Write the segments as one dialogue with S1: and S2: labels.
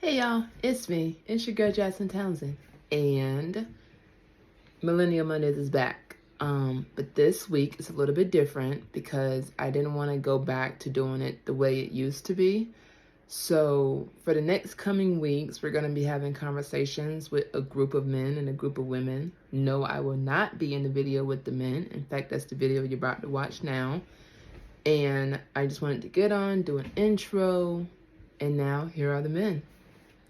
S1: Hey y'all, it's me. It's your girl Jackson Townsend. And Millennial Mondays is back. But this week is a little bit different because I didn't want to go back to doing it the way it used to be. So for the next coming weeks, we're going to be having conversations with a group of men and a group of women. No, I will not be in the video with the men. In fact, that's the video you're about to watch now. And I just wanted to get on, do an intro, and now here are the men.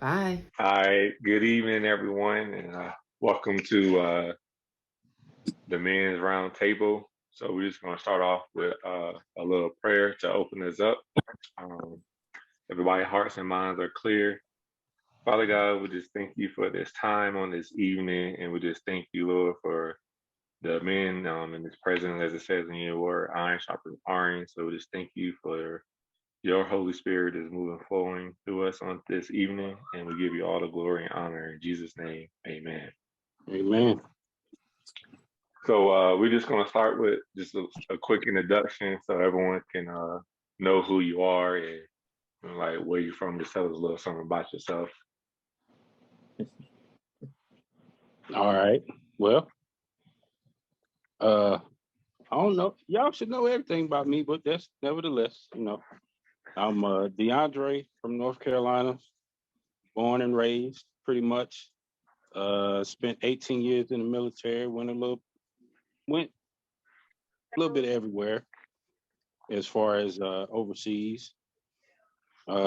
S1: Bye.
S2: Hi, good evening, everyone, and welcome to the Men's Round Table. So we're just going to start off with a little prayer to open us up. Um, Everybody's hearts and minds are clear. Father God, we just thank you for this time on this evening, and we just thank you, Lord, for the men in this present, as it says in your word, iron sharpens iron. So we just thank you for your Holy Spirit is moving forward through us on this evening, and we give you all the glory and honor in Jesus' name. Amen.
S3: Amen.
S2: So we're just going to start with just a quick introduction so everyone can know who you are and like where you're from. Just tell us a little something about yourself.
S3: All right. Well, I don't know. Y'all should know everything about me, but that's nevertheless, I'm DeAndre from North Carolina, born and raised pretty much. Spent 18 years in the military, went a little bit everywhere as far as overseas.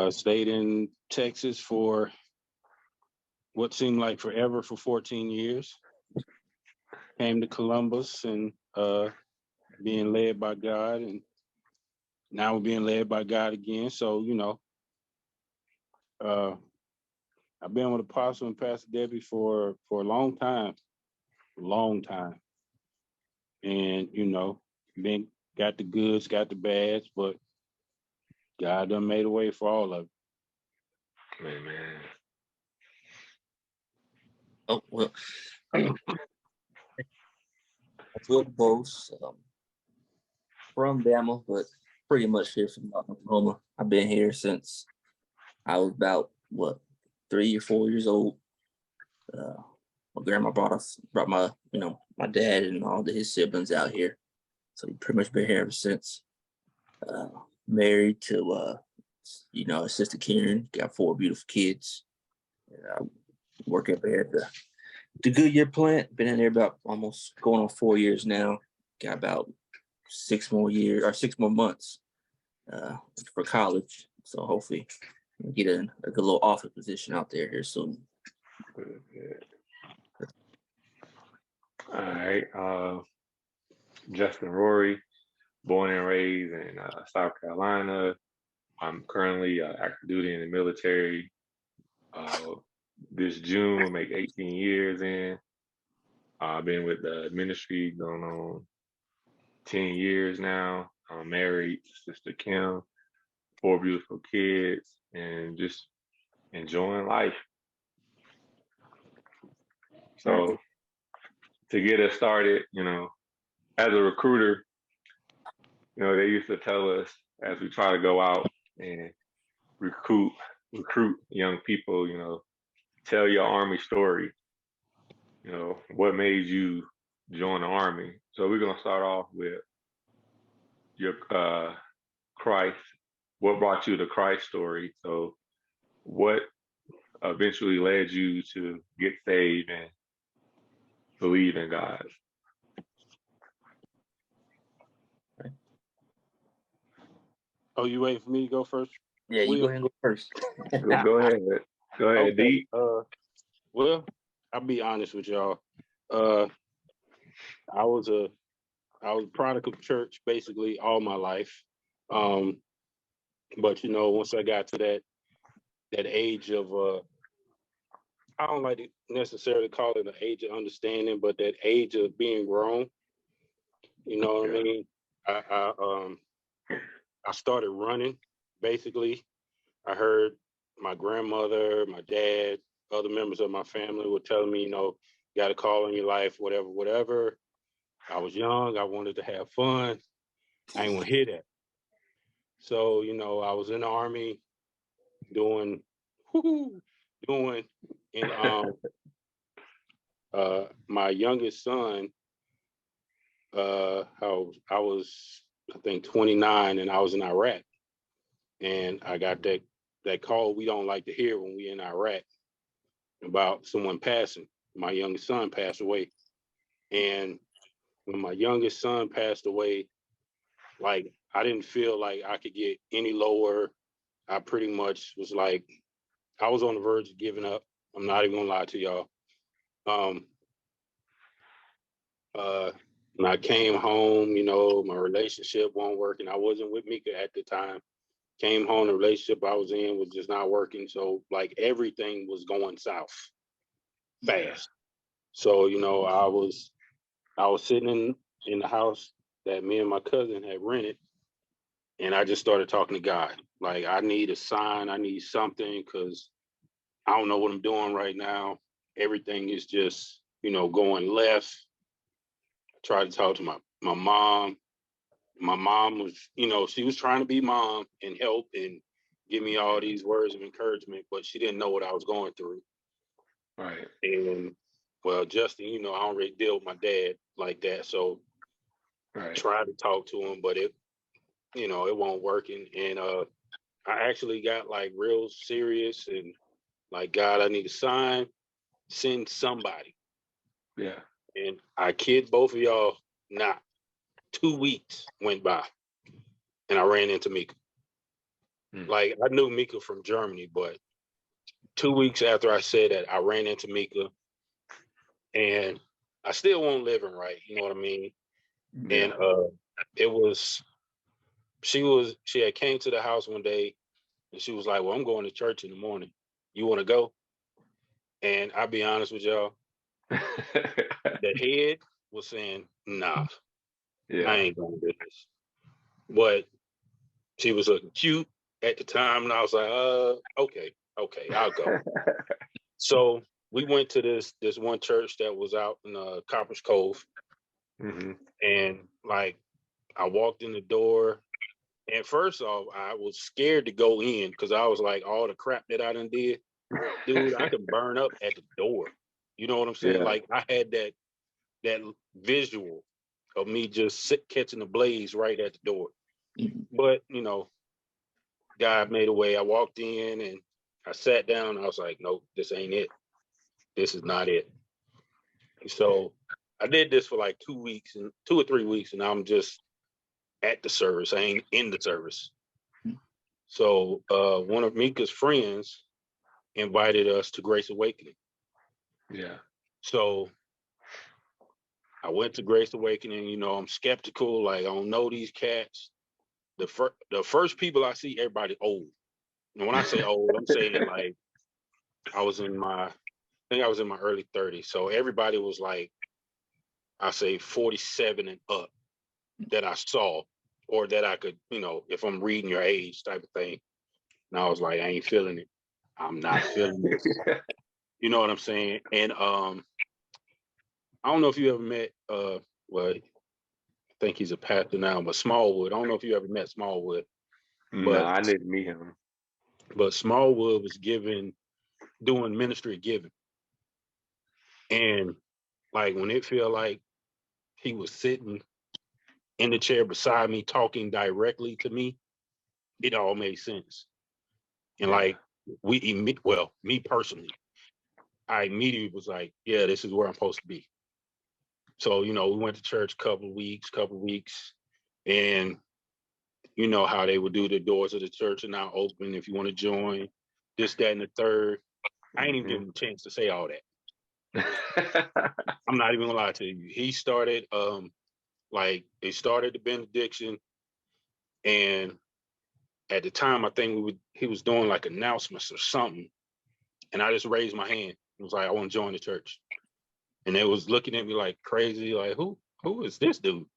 S3: Stayed in Texas for what seemed like forever for 14 years. Came to Columbus and being led by God, and now we're being led by God again. So, I've been with Apostle and Pastor Debbie for a long time. And, been got the goods, got the bads, but God done made a way for all of it.
S2: Amen.
S4: Oh, well, Will Bose, from Bama, but pretty much here from Oklahoma. I've been here since I was about, 3 or 4 years old. My grandma brought my dad and all his siblings out here. So we've pretty much been here ever since. Married to, Sister Karen, got 4 beautiful kids. I work up there at the Goodyear plant. Been in there about almost going on 4 years now. Got about 6 more months for college. So hopefully get a good little office position out there here soon.
S2: Good. All right. Justin Rory, born and raised in South Carolina. I'm currently active duty in the military. This June will make 18 years in. I've been with the ministry going on 10 years now. I'm married to Sister Kim, 4 beautiful kids, and just enjoying life. So to get us started, as a recruiter, they used to tell us as we try to go out and recruit young people, tell your Army story. What made you join the Army? So we're going to start off with your Christ. What brought you to Christ story? So what eventually led you to get saved and believe in God?
S3: Oh, you waiting for me to go first?
S4: Yeah, you go ahead and go first.
S2: Go ahead. Go ahead,
S3: Okay.
S2: D.
S3: Well, I'll be honest with y'all. I was a product of church basically all my life. But once I got to that age of I don't like to necessarily call it an age of understanding, but that age of being grown. You know what I mean? I started running. Basically, I heard my grandmother, my dad, other members of my family were telling me, got a call in your life, whatever. I was young. I wanted to have fun. I didn't want to hear that. So, I was in the Army doing doing, and my youngest son, I was, I think 29, and I was in Iraq, and I got that call we don't like to hear when we in Iraq about someone passing. My youngest son passed away, and when my youngest son passed away, like I didn't feel like I could get any lower. I pretty much was like, I was on the verge of giving up. I'm not even gonna lie to y'all. Um, when I came home, you know, my relationship wasn't working. I wasn't with Mika at the time. Came home, the relationship I was in was just not working. So like everything was going south fast. So, you know, I was sitting in the house that me and my cousin had rented, and I just started talking to God. Like, I need a sign, I need something, because I don't know what I'm doing right now. Everything is just, you know, going left. I tried to talk to my mom. My mom was, you know, she was trying to be mom and help and give me all these words of encouragement, but she didn't know what I was going through.
S2: Right.
S3: And well, Justin, you know, I don't really deal with my dad like that. So
S2: Right.
S3: tried to talk to him, but it, you know, it won't working. And I actually got like real serious and like, God, I need a sign, send somebody.
S2: Yeah.
S3: And I kid both of y'all not. 2 weeks went by and I ran into Mika. Like, I knew Mika from Germany, but 2 weeks after I said that, I ran into Mika, and I still wasn't living right. You know what I mean?
S2: Yeah.
S3: And she had came to the house one day and she was like, well, I'm going to church in the morning. You want to go? And I'll be honest with y'all, the head was saying, nah, I ain't going to do this. But she was looking cute at the time, and I was like, okay, I'll go. So we went to this one church that was out in Copper's Cove, and like I walked in the door, and first off, I was scared to go in because I was like, all the crap that I done did, dude, I could burn up at the door. You know what I'm saying?
S2: Yeah.
S3: Like, I had that visual of me just catching the blaze right at the door. But you know, God made a way. I walked in and I sat down. I was like, nope, this ain't it. This is not it. So I did this for like 2 weeks and 2 or 3 weeks, and I'm just at the service. I ain't in the service. So one of Mika's friends invited us to Grace Awakening.
S2: Yeah.
S3: So I went to Grace Awakening. You know, I'm skeptical. Like, I don't know these cats. The first people I see, everybody old. And when I say old, I'm saying like I think I was in my early 30s. So everybody was like, I say 47 and up that I saw, or that I could, you know, if I'm reading your age type of thing. And I was like, I ain't feeling it. I'm not feeling this. You know what I'm saying? And I don't know if you ever met well, I think he's a pastor now, but Smallwood. I don't know if you ever met Smallwood.
S2: No,
S3: But
S2: I didn't meet him.
S3: But Smallwood was doing ministry giving. And like when it felt like he was sitting in the chair beside me talking directly to me, it all made sense. And like me personally, I immediately was like, yeah, this is where I'm supposed to be. So, you know, we went to church a couple of weeks, and you know how they would do, the doors of the church are now open if you want to join, this, that, and the third. I ain't even give him a chance to say all that. I'm not even gonna lie to you. He started like they started the benediction, and at the time I think he was doing like announcements or something. And I just raised my hand. It was like, I want to join the church. And they was looking at me like crazy, like, who is this dude?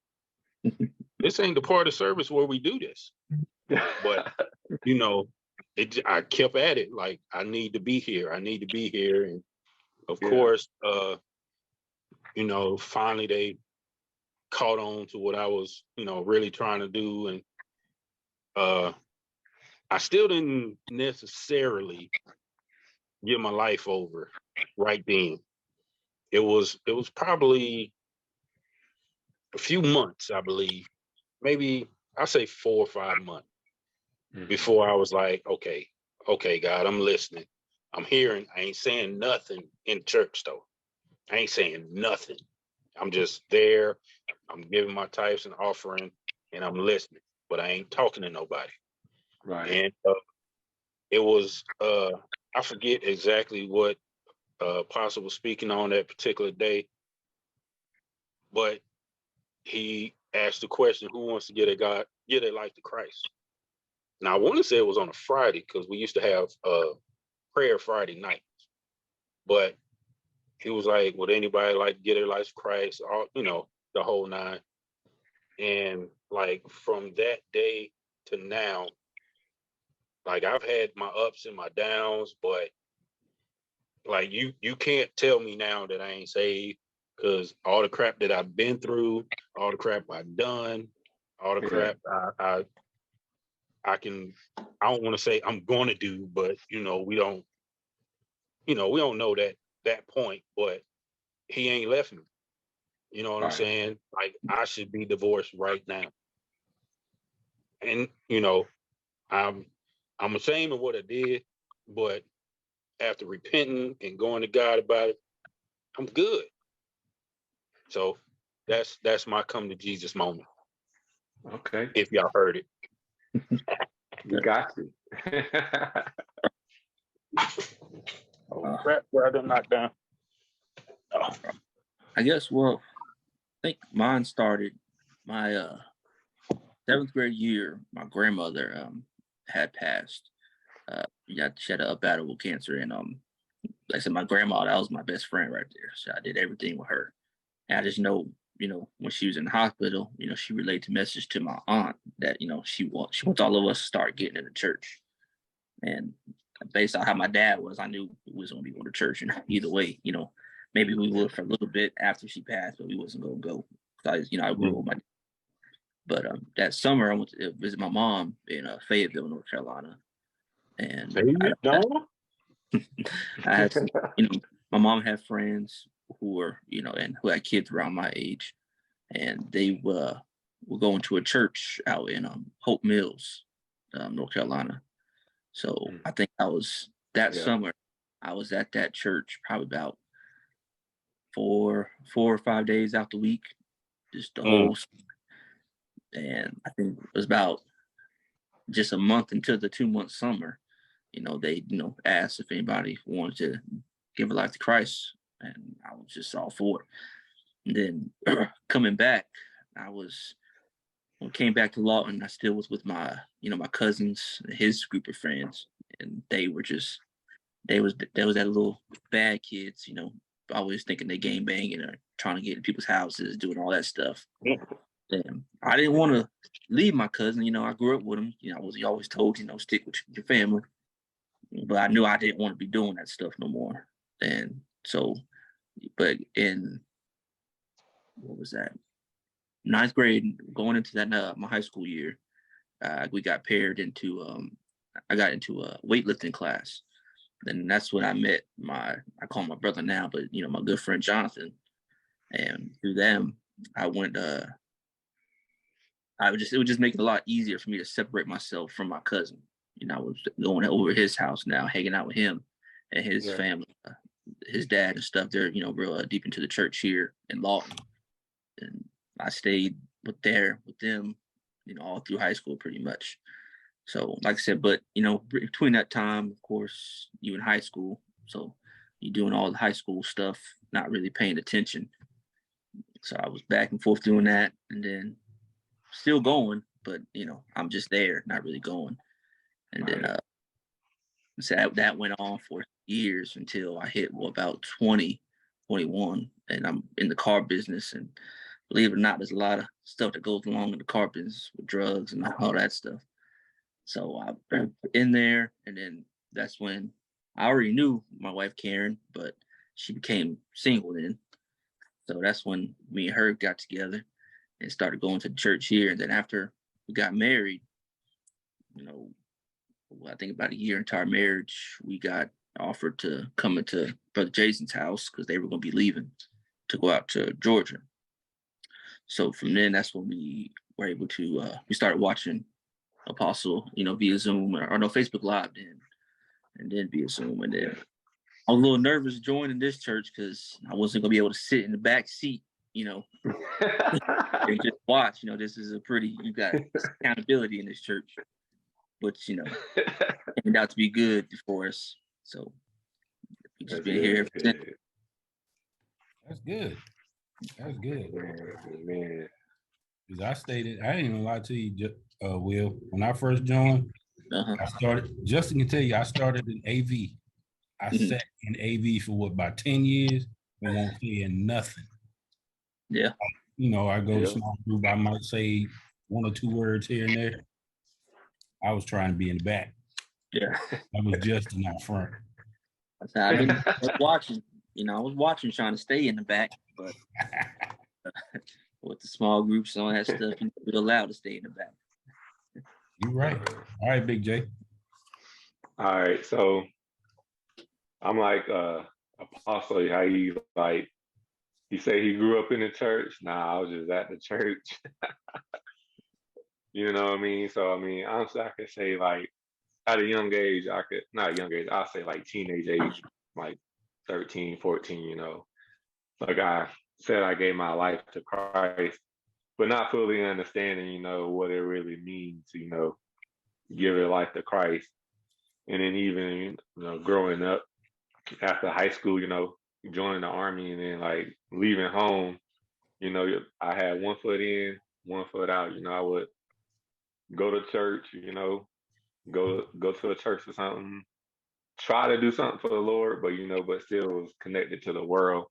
S3: This ain't the part of service where we do this. But, you know, I kept at it, like, I need to be here. And of course, you know, finally they caught on to what I was, you know, really trying to do. And I still didn't necessarily give my life over right then. It was probably a few months, I believe, maybe I say 4 or 5 months before I was like, okay, God, I'm listening. I'm hearing. I ain't saying nothing in church though. I ain't saying nothing. I'm just there. I'm giving my tithes and offering, and I'm listening, but I ain't talking to nobody.
S2: Right.
S3: And it was I forget exactly what Apostle was speaking on that particular day, but he asked the question, who wants to get their life to Christ? Now I want to say it was on a Friday because we used to have prayer Friday night. But he was like, would anybody like to get their life to Christ? All, the whole nine. And like from that day to now, like I've had my ups and my downs, but like you can't tell me now that I ain't saved, because all the crap that I've been through, all the crap I've done, all the crap I don't want to say I'm going to do, but we don't know that point, but he ain't left me. You know what I'm
S2: Right.
S3: saying? Like I should be divorced right now. And I'm ashamed of what I did, but after repenting and going to God about it, I'm good. So that's my come to Jesus moment.
S2: Okay.
S3: If y'all heard it.
S2: We got you.
S3: Oh crap, where I done knocked down. Oh.
S4: I guess, well, I think mine started my 7th grade year. My grandmother had passed. She had a battle with cancer, and like I said, my grandma, that was my best friend right there. So I did everything with her. And I just know, when she was in the hospital, she relayed the message to my aunt that, she wants all of us to start getting into church. And based on how my dad was, I knew we was going to be going to church. And either way, maybe we would for a little bit after she passed, but we wasn't going to go. I grew up with my dad. But that summer, I went to visit my mom in Fayetteville, North Carolina. And I had some, my mom had friends who were, and who had kids around my age, and they were going to a church out in Hope Mills, North Carolina. So I think I was summer. I was at that church probably about 4 or 5 days out the week, just the whole. And I think it was about just a month into the 2-month summer. They asked if anybody wanted to give a life to Christ, and I was just all for it. And then coming back, when I came back to Lawton, I still was with my my cousins, his group of friends, and they was that little bad kids, always thinking they game banging or trying to get in people's houses, doing all that stuff. And I didn't want to leave my cousin. I grew up with him. I was always told, stick with your family. But I knew I didn't want to be doing that stuff no more. And so, but in, what was that? 9th grade, going into that my high school year, we got paired into, I got into a weightlifting class. And that's when I met I call him my brother now, but my good friend Jonathan. And through them, I went, it would just make it a lot easier for me to separate myself from my cousin. I was going over his house now, hanging out with him and his family, his dad and stuff. They're, real deep into the church here in Lawton. And I stayed with them, all through high school pretty much. So like I said, but, between that time, of course, you in high school. So you're doing all the high school stuff, not really paying attention. So I was back and forth doing that, and then still going, but, I'm just there, not really going. And then so that went on for years until I hit about 20, 21, and I'm in the car business. And believe it or not, there's a lot of stuff that goes along in the car business with drugs and all that stuff. So I'm in there, and then that's when I already knew my wife Karen, but she became single then. So that's when me and her got together and started going to the church here. And then after we got married, I think about a year into our marriage, we got offered to come into Brother Jason's house because they were going to be leaving to go out to Georgia. So from then, that's when we were able to, we started watching Apostle, via Zoom or no, Facebook Live then, and then via Zoom. And then I was a little nervous joining this church because I wasn't going to be able to sit in the back seat, and just watch. This is you got accountability in this church, but, turned out to be good for us. So we just been here ever since.
S5: That's good. That's good.
S2: Man.
S5: Because I ain't even lie to you, Will. When I first joined, I started, Justin can tell you, I started in AV. I sat in AV for about 10 years and won't say nothing.
S4: Yeah.
S5: I go to small group, I might say one or two words here and there. I was trying to be in the back.
S4: Yeah.
S5: I was just in out front.
S4: I've been watching. I was watching, trying to stay in the back, but with the small groups and all that stuff, you're allowed to stay in the back.
S5: You're right. All right, Big J.
S2: All right, so I'm like Apostle, how you like? He say he grew up in the church. Nah, I was just at the church. You know what I mean? So honestly, I could say like at a young age, not young age, I'll say like teenage age, like 13, 14, Like I said, I gave my life to Christ, but not fully understanding, what it really means, give your life to Christ. And then even, growing up after high school, joining the army and then like leaving home, I had one foot in, one foot out. I would go to church, go to a church or something, try to do something for the Lord, but still was connected to the world,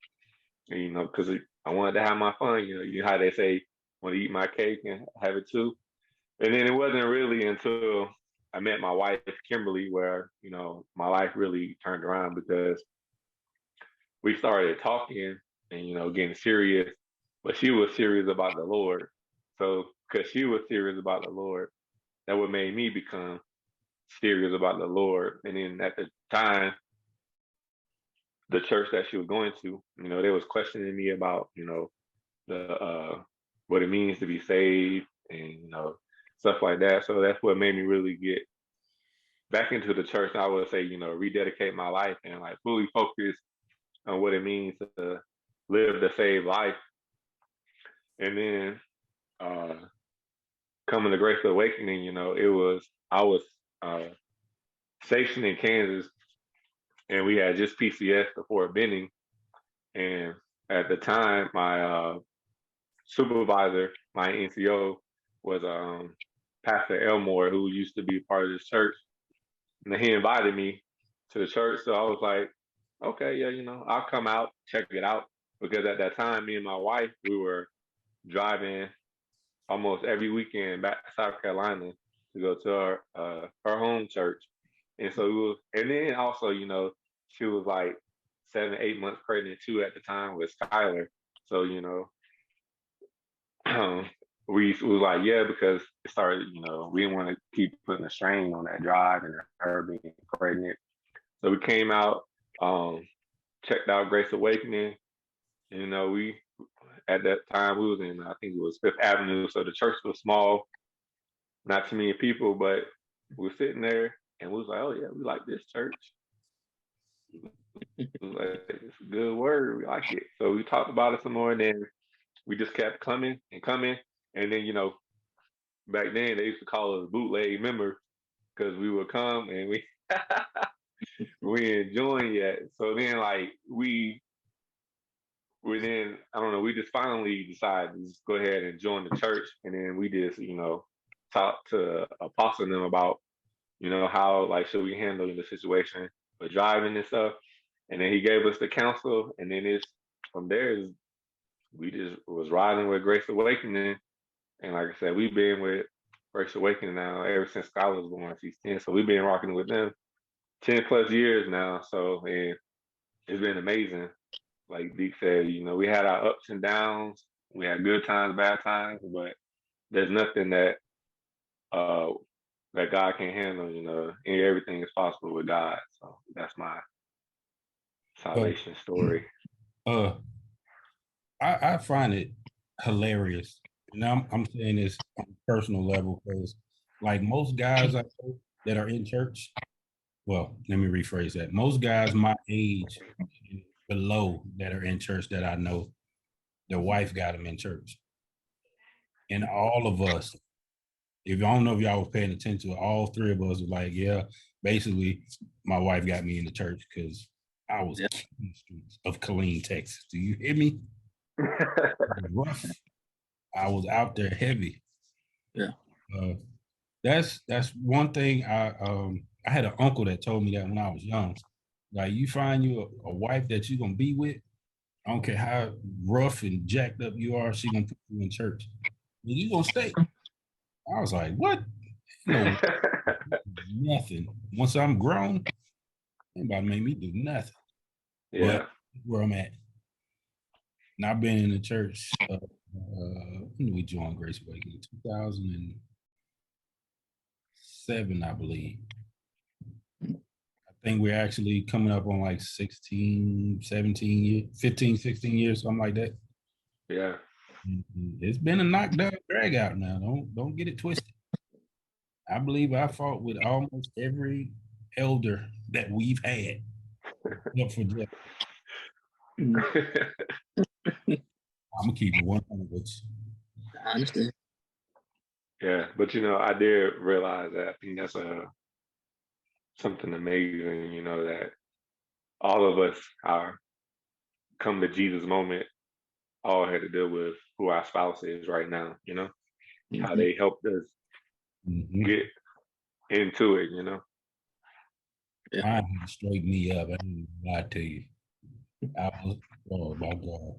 S2: because I wanted to have my fun. You know how they say, want to eat my cake and have it too. And then it wasn't really until I met my wife, Kimberly, where, my life really turned around because we started talking and, getting serious, but she was serious about the Lord. So, because she was serious about the Lord, that what made me become serious about the Lord. And then at the time, the church that she was going to, they was questioning me about, the what it means to be saved and, stuff like that. So that's what made me really get back into the church. I would say, rededicate my life and like fully focus on what it means to live the saved life. And then coming to Grace Awakening, I was stationed in Kansas and we had just PCS to Fort Benning. And at the time, my supervisor, my NCO, was Pastor Elmore, who used to be part of this church. And he invited me to the church. So I was like, okay, yeah, I'll come out, check it out. Because at that time, me and my wife, we were driving almost every weekend back to South Carolina to go to her home church. And so it was, and then also, she was like 7, 8 months pregnant too at the time with Skylar. So, we was like, yeah, because it started, we didn't want to keep putting a strain on that drive and her being pregnant. So we came out, checked out Grace Awakening. We at that time we was in, I think it was Fifth Avenue. So the church was small, not too many people, but we were sitting there and we was like, oh yeah, we like this church. It was like, it's a good word, we like it. So we talked about it some more, and then we just kept coming and coming. And then, back then they used to call us bootleg members because we would come and we enjoying it. So then like we then, I don't know, we just finally decided to just go ahead and join the church. And then we just, talked to Apostle and them about, how like should we handle the situation with driving and stuff. And then he gave us the counsel. And then from there, we just was riding with Grace Awakening. And like I said, we've been with Grace Awakening now ever since Skylar was born. She's 10. So we've been rocking with them 10 plus years now. So, and it's been amazing. Like Deke said, we had our ups and downs. We had good times, bad times, but there's nothing that that God can't handle, and everything is possible with God. So that's my salvation story.
S5: I find it hilarious. And I'm saying this on a personal level because, like most guys I know that are in church, well, let me rephrase that. Most guys my age and below that are in church that I know, their wife got them in church. And all of us, if I don't know if y'all was paying attention, all three of us were like, yeah, basically, my wife got me in the church because I was killing the streets of Killeen, Texas. Do you hear me? It was rough. I was out there heavy.
S4: Yeah.
S5: That's one thing. I had an uncle that told me that when I was young. Like, you find you a wife that you're gonna be with, I don't care how rough and jacked up you are, she gonna put you in church. And you gonna stay. I was like, what? No, nothing. Once I'm grown, anybody make me do nothing.
S2: Yeah.
S5: But where I'm at. And I've been in the church. When did we join Grace Awakening? 2007, I believe. I think we're actually coming up on like 16, 17 years, 15, 16 years, something like that.
S2: Yeah.
S5: It's been a knockdown drag out now. Don't get it twisted. I believe I fought with almost every elder that we've had. Except for Jeff. I'm gonna keep it 100 with you.
S4: I understand.
S2: Yeah, but I did realize that. I think that's something amazing. That all of us are come to Jesus moment all had to deal with who our spouse is right now. How they helped us get into it.
S4: Yeah.
S5: I had to straighten me up. I ain't gonna lie to you. I was, oh my God.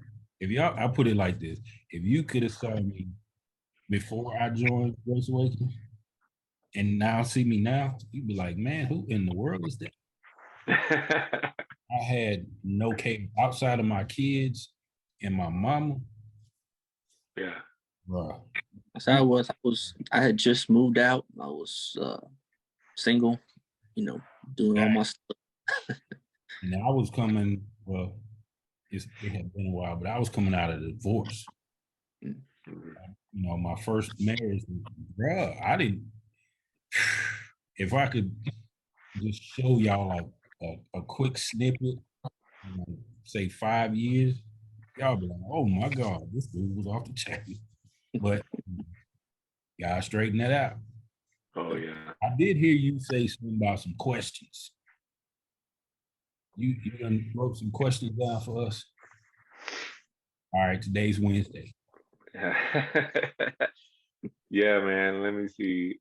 S5: I put it like this. If you could have saw me before I joined Grace Awakening and now see me now, you'd be like, man, who in the world is that? I had no care outside of my kids and my mama.
S2: Yeah.
S5: Bro.
S4: So I had just moved out. I was single, doing all my stuff.
S5: And I was coming, well, it had been a while, but I was coming out of the divorce. My first marriage, bro, I didn't, if I could just show y'all like a quick snippet, say 5 years, y'all be like, oh my God, this dude was off the chain. But y'all straighten that out.
S2: Oh yeah.
S5: I did hear you say something about some questions. You done wrote some questions down for us. All right, today's Wednesday.
S2: Yeah, man. Let me see.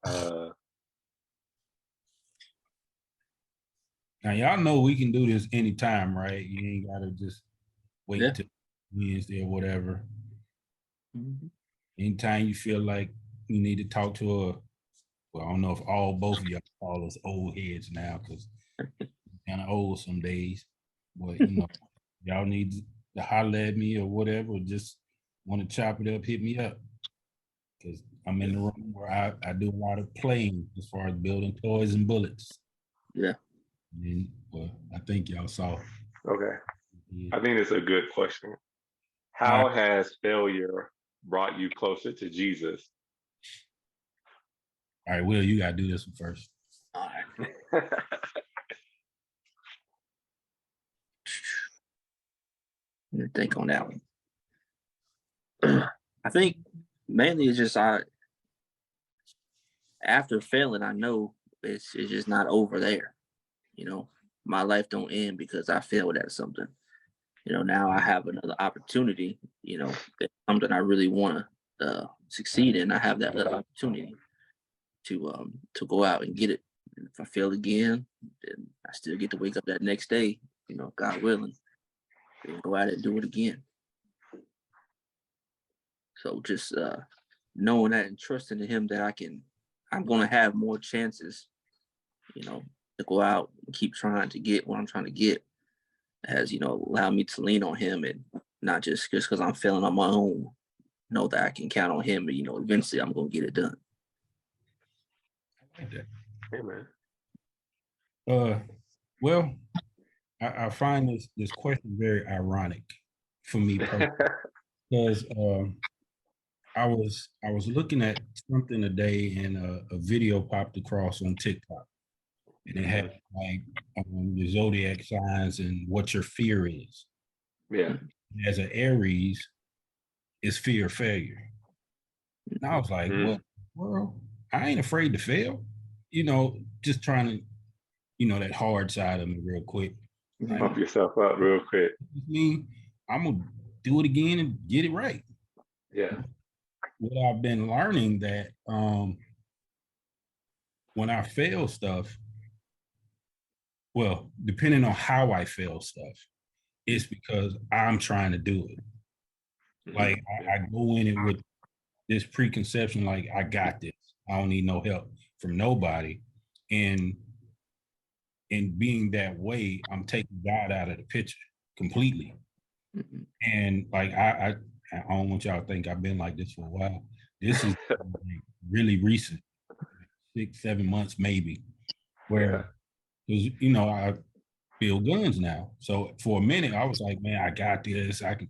S5: Now y'all know we can do this anytime, right? You ain't gotta just wait till Wednesday or whatever. Anytime you feel like you need to talk to I don't know if both of y'all call us old heads now because kind of old some days, but y'all need to holler at me or whatever, or just want to chop it up, hit me up. Because I'm in the room where I do a lot of playing as far as building toys and bullets.
S4: Yeah.
S5: And I think y'all saw.
S2: Okay. I think it's a good question. How has failure brought you closer to Jesus?
S5: All right, Will, you got to do this one first.
S4: All right. Let me think on that one. I think mainly it's just after failing, I know it's just not over there. My life don't end because I failed at something. Now I have another opportunity. That's something I really want to succeed in. I have that other opportunity to go out and get it. And if I fail again, then I still get to wake up that next day. God willing, and go out and do it again. So just knowing that and trusting in Him that I'm going to have more chances, to go out and keep trying to get what I'm trying to get, has allowed me to lean on Him and not just because I'm failing on my own, know that I can count on Him and eventually I'm going to get it done.
S5: I like that.
S2: Hey man.
S5: Well, I find this question very ironic for me personally, because I was looking at something today, and a video popped across on TikTok, and it had like the zodiac signs and what your fear is.
S2: Yeah.
S5: As an Aries, is fear of failure. And I was like, what world? I ain't afraid to fail. Just trying to, that hard side of me real quick. Like,
S2: Pump yourself up real quick.
S5: me, I'm gonna do it again and get it right.
S2: Yeah.
S5: What I've been learning that when I fail stuff, well, depending on how I fail stuff, it's because I'm trying to do it. Like I go in it with this preconception, like I got this. I don't need no help from nobody. And in being that way, I'm taking God out of the picture completely. And like I don't want y'all to think I've been like this for a while. This is really recent, 6-7 months maybe, where because I build guns now. So for a minute, I was like, man, I got this. I can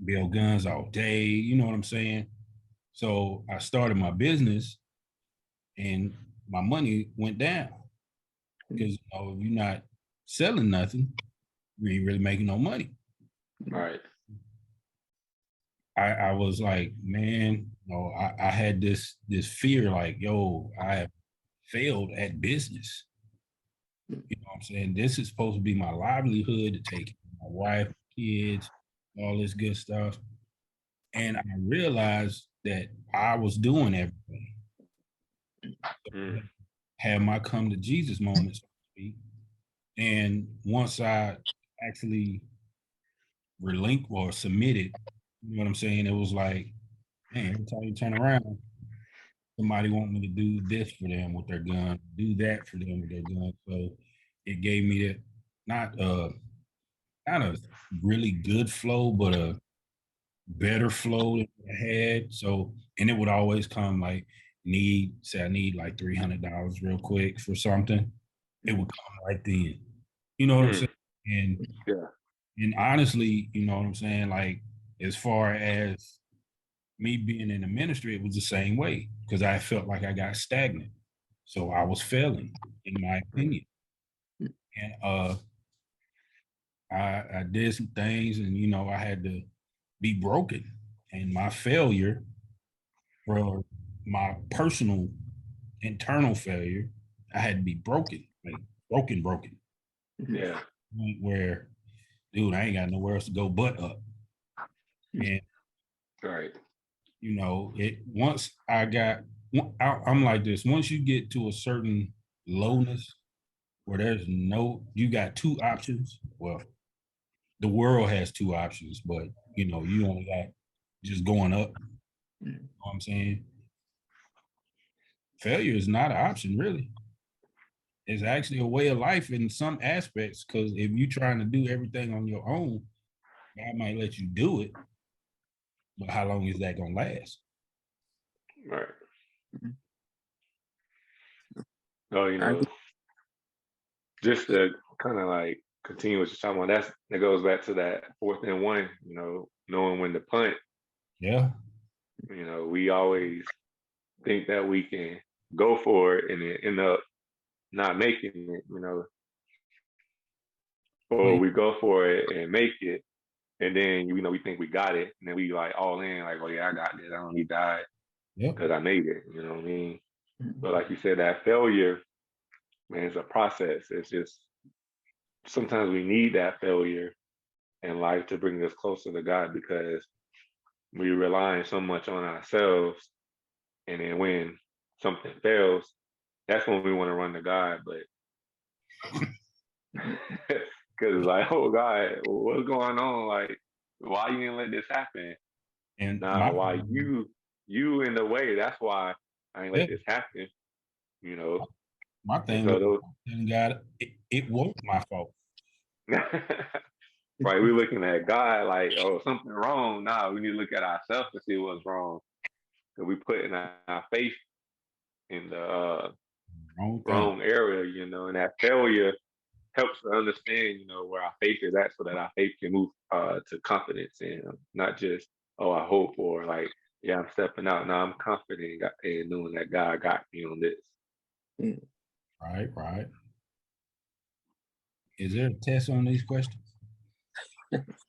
S5: build guns all day. You know what I'm saying? So I started my business, and my money went down because if you're not selling nothing, you ain't really making no money.
S2: Right.
S5: I was like, man, I had this fear, like, yo, I have failed at business. You know what I'm saying? This is supposed to be my livelihood, to take care of my wife, kids, all this good stuff. And I realized that I was doing everything. Had my come to Jesus moment, so to speak. And once I actually relinquished or submitted, you know what I'm saying? It was like, man, every time you turn around, somebody want me to do this for them with their gun, do that for them with their gun. So it gave me that not a really good flow, but a better flow than I had. So, and it would always come like I need like $300 real quick for something. It would come right then. You know what I'm saying? And and honestly, you know what I'm saying? Like, as far as me being in the ministry, it was the same way because I felt like I got stagnant. So I was failing, in my opinion. And I did some things, and I had to be broken. And my failure, for my personal internal failure, I had to be broken, like broken.
S2: Yeah.
S5: Where, dude, I ain't got nowhere else to go but up. And
S2: Right.
S5: Once I'm like this. Once you get to a certain lowness where you got two options. Well, the world has two options, but you only got just going up. You know what I'm saying? Failure is not an option, really. It's actually a way of life in some aspects, because if you're trying to do everything on your own, God might let you do it, but how long is that gonna last?
S2: Right. Oh, just to kind of like continue what you're talking about, that goes back to that 4th and 1, knowing when to punt.
S5: Yeah.
S2: We always think that we can go for it and then end up not making it, or we go for it and make it, and then we think we got it, and then we like all in, like, oh yeah, I got this, I don't need that because I made it. You know what I mean? But like you said, that failure, man, it's a process. It's just sometimes we need that failure in life to bring us closer to God, because we relying so much on ourselves, and then when something fails, that's when we want to run to God. But because it's like, oh God, what's going on? Like, why you didn't let this happen?
S5: And
S2: why you in the way? That's why I ain't let this happen.
S5: My thing
S2: so
S5: was telling God it wasn't my fault.
S2: Right, we're looking at God like, oh, something wrong. Nah, we need to look at ourselves to see what's wrong. Because we putting our faith in the wrong area, and that failure helps to understand, where our faith is at, so that our faith can move to confidence, and not just, oh, I hope, or like, yeah, I'm stepping out. Now I'm confident in knowing that God got me on this.
S5: Right. Is there a test on these questions?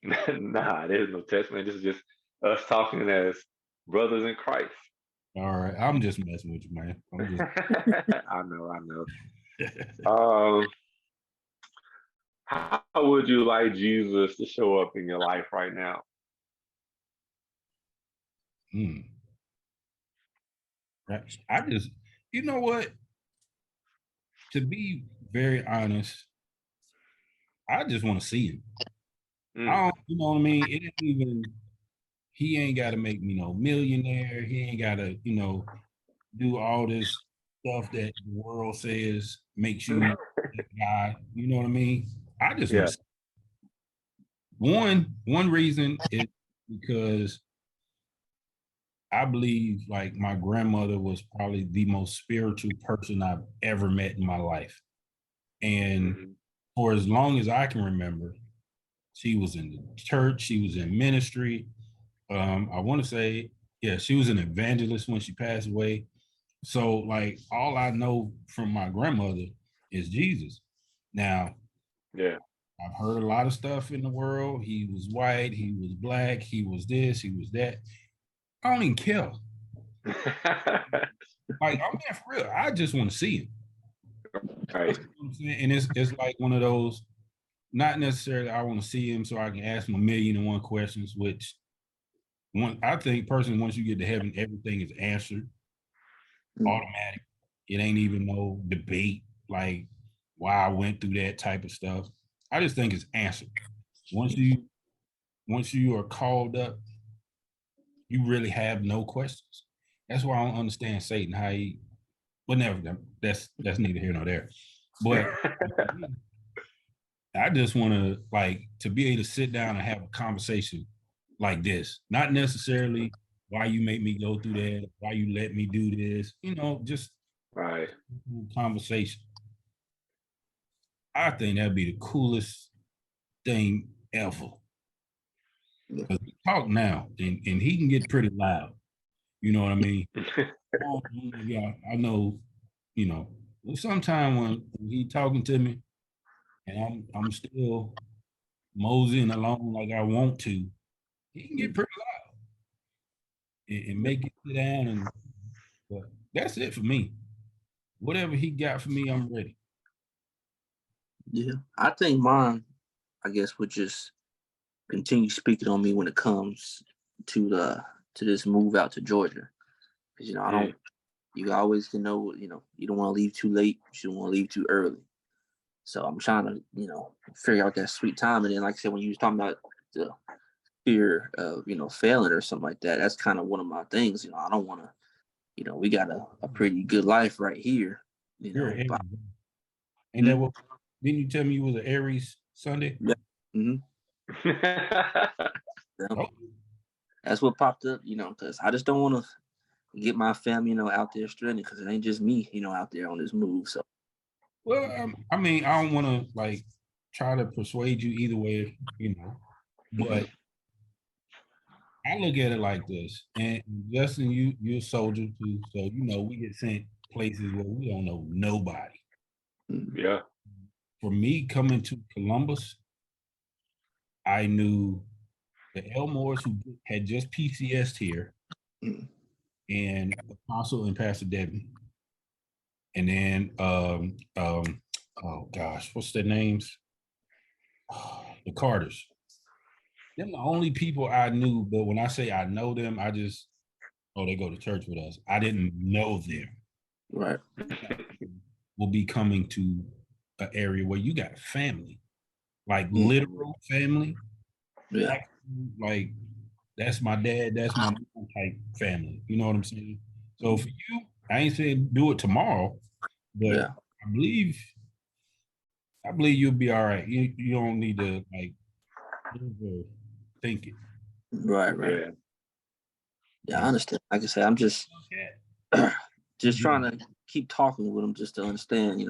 S2: Nah, there's no test, man. This is just us talking as brothers in Christ.
S5: All right, I'm just messing with you, man. I'm just.
S2: I know. How would you like Jesus to show up in your life right now?
S5: I just, you know what? To be very honest, I just want to see him. I don't, you know what I mean? It ain't even. He ain't got to make me no millionaire. He ain't got to, do all this stuff that the world says makes you a guy. You know what I mean? I just want to see. One reason is because I believe like my grandmother was probably the most spiritual person I've ever met in my life. And for as long as I can remember, she was in the church, she was in ministry. I want to say, yeah, she was an evangelist when she passed away. So like all I know from my grandmother is Jesus. Now,
S2: yeah,
S5: I've heard a lot of stuff in the world. He was white, he was black, he was this, he was that. I don't even care. Like, I'm there for real. I just want to see him.
S2: Right.
S5: And it's like one of those, not necessarily I want to see him so I can ask him 1,000,001 questions, which I think personally, once you get to heaven, everything is answered automatic. It ain't even no debate like why I went through that type of stuff. I just think it's answered. Once you are called up, you really have no questions. That's why I don't understand Satan, how he, but never, that's neither here nor there. But I just want to like to be able to sit down and have a conversation like this. Not necessarily why you make me go through that, why you let me do this, just
S2: right.
S5: Conversation. I think that'd be the coolest thing ever. Because we talk now, and he can get pretty loud. You know what I mean? Yeah, I know. Sometime when he talking to me, and I'm still moseying along like I want to, he can get pretty loud and make it sit down. And but that's it for me. Whatever he got for me, I'm ready.
S4: Yeah, I think mine, I guess, would just continue speaking on me when it comes to this move out to Georgia, because I don't. You always can know, you don't want to leave too late, but you don't want to leave too early. So I'm trying to, figure out that sweet time. And then, like I said, when you was talking about the fear of, failing or something like that, that's kind of one of my things. I don't want to, we got a pretty good life right here.
S5: You're an Aries. Ain't that what? Didn't you tell me you was an Aries Sunday?
S4: Yeah. Mm-hmm. Yeah. That's what popped up, because I just don't want to get my family, out there stranded, because it ain't just me, out there on this move. So,
S5: well, I mean, I don't want to like try to persuade you either way, but I look at it like this. And Justin, you're a soldier too, so we get sent places where we don't know nobody.
S2: Yeah.
S5: For me coming to Columbus, I knew the Elmores who had just PCS'd here, and Apostle and Pastor Debbie. And then oh gosh, what's their names? The Carters. Them the only people I knew, but when I say I know them, they go to church with us. I didn't know them.
S4: Right.
S5: Will be coming to an area where you got family, like literal family.
S4: Yeah.
S5: Like that's my dad, that's my mom type family. You know what I'm saying? So for you, I ain't saying do it tomorrow, but yeah. I believe you'll be all right. You don't need to like overthink it.
S4: Right. Yeah, I understand. Like I said, I'm just trying to keep talking with them just to understand,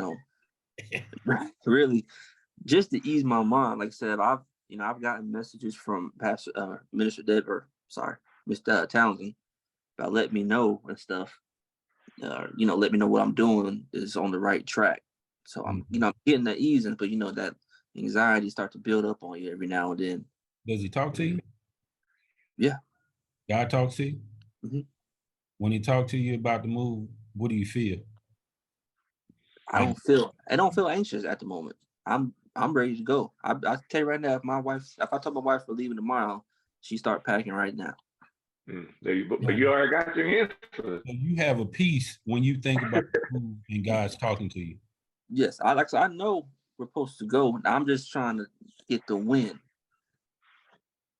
S4: really just to ease my mind, like I said, I've gotten messages from Pastor Minister Mr. Townsend about letting me know and stuff. Let me know what I'm doing is on the right track. So I'm getting that easing, but that anxiety start to build up on you every now and then.
S5: Does he talk to you?
S4: Yeah.
S5: God talks to you?
S4: Mm-hmm.
S5: When he talked to you about the move, what do you feel?
S4: I don't feel anxious at the moment. I'm ready to go. I tell you right now, if I tell my wife we're leaving tomorrow, she start packing right now.
S2: But you already got your answer.
S5: So you have a peace when you think about the move and God's talking to you.
S4: Yes, I know we're supposed to go. I'm just trying to get the win.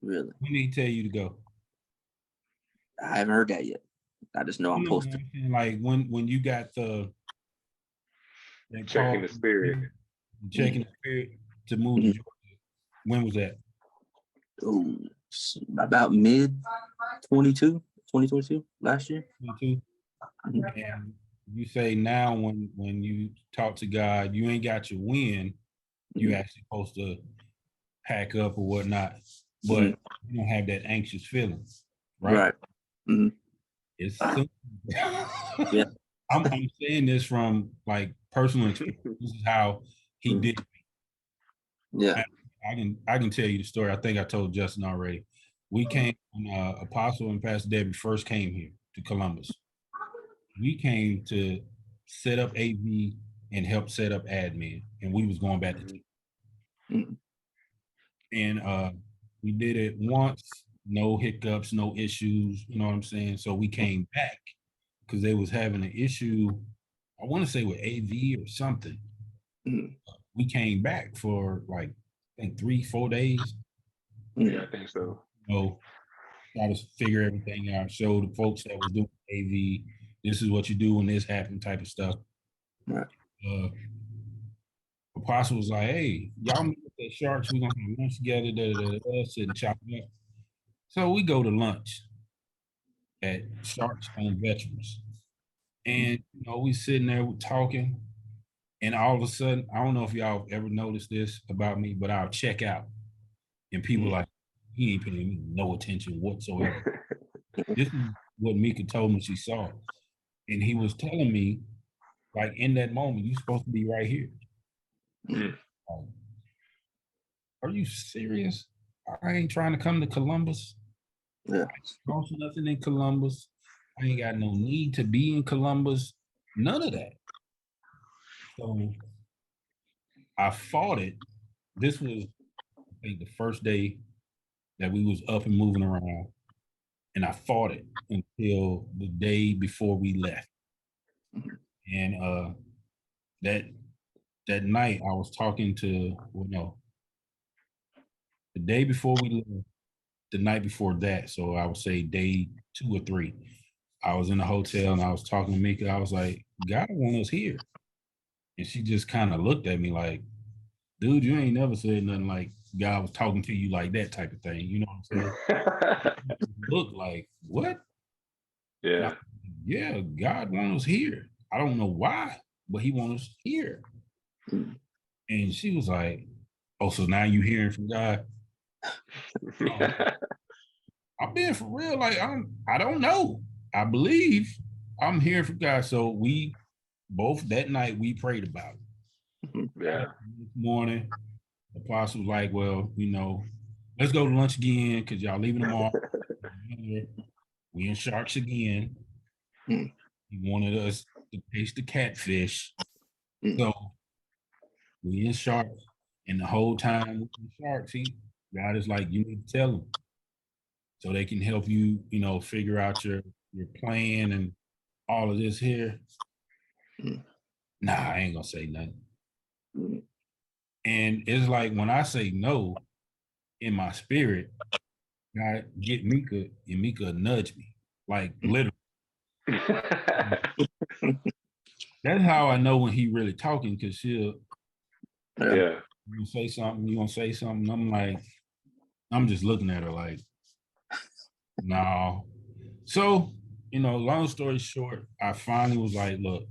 S4: Really.
S5: When did he tell you to go?
S4: I haven't heard that yet. I just know I'm supposed to.
S5: Like when you got
S2: checking the spirit.
S5: Checking the spirit to move to Georgia. When was that?
S4: Oh, about mid 2022, last year.
S5: 22? And you say now when you talk to God, you ain't got your win, you actually supposed to pack up or whatnot, but you don't have that anxious feeling, right?
S4: Right. Mm-hmm.
S5: It's simple.
S4: Yeah.
S5: I'm saying this from like personal experience. This is how he did me.
S4: Yeah.
S5: I can tell you the story. I think I told Justin already. We came when Apostle and Pastor Debbie first came here to Columbus. We came to set up AV and help set up admin, and we was going back to team. And we did it once, no hiccups, no issues, you know what I'm saying? So we came back because they was having an issue, I want to say with AV or something. We came back for like, I think 3-4 days.
S2: Yeah, I think so.
S5: Try to figure everything out, show the folks that was doing AV, this is what you do when this happened type of stuff.
S4: Right.
S5: Apostle was like, hey, y'all meet at Sharks, we're gonna have lunch together, sit and chop it up. So we go to lunch at Sharks on Veterans. And we sitting there talking, and all of a sudden, I don't know if y'all ever noticed this about me, but I'll check out. And people like, he ain't paying me no attention whatsoever. This is what Mika told me she saw. And he was telling me, like, in that moment, you're supposed to be right here. Are you serious? I ain't trying to come to Columbus.
S4: Yeah.
S5: I don't see nothing in Columbus. I ain't got no need to be in Columbus. None of that. So I fought it. This was, I think, the first day that we was up and moving around. And I fought it until the day before we left. And that night I was talking to, the day before we left, the night before that, so I would say day 2 or 3, I was in the hotel and I was talking to Mika. I was like, God want us here. And she just kind of looked at me like, dude, you ain't never said nothing like God was talking to you like that type of thing. You know what I'm saying? Look like, what?
S2: Yeah.
S5: Yeah, God wants us here. I don't know why, but he wants us here. And she was like, oh, so now you hearing from God? I'm being for real. Like, I don't know. I believe I'm hearing from God. So we both that night we prayed about it.
S2: Yeah.
S5: This morning, the apostle was like, well, let's go to lunch again because y'all leaving tomorrow. We in Sharks again. He wanted us to taste the catfish. So we in Sharks. And the whole time with the Sharks, God is like, you need to tell them so they can help you, figure out your plan and all of this here. Nah, I ain't gonna say nothing. And it's like when I say no in my spirit, God get Mika and Mika nudge me. Like literally. That's how I know when he really talking, because she'll you say something, you gonna say something. I'm like, I'm just looking at her like, no. So, long story short, I finally was like, look,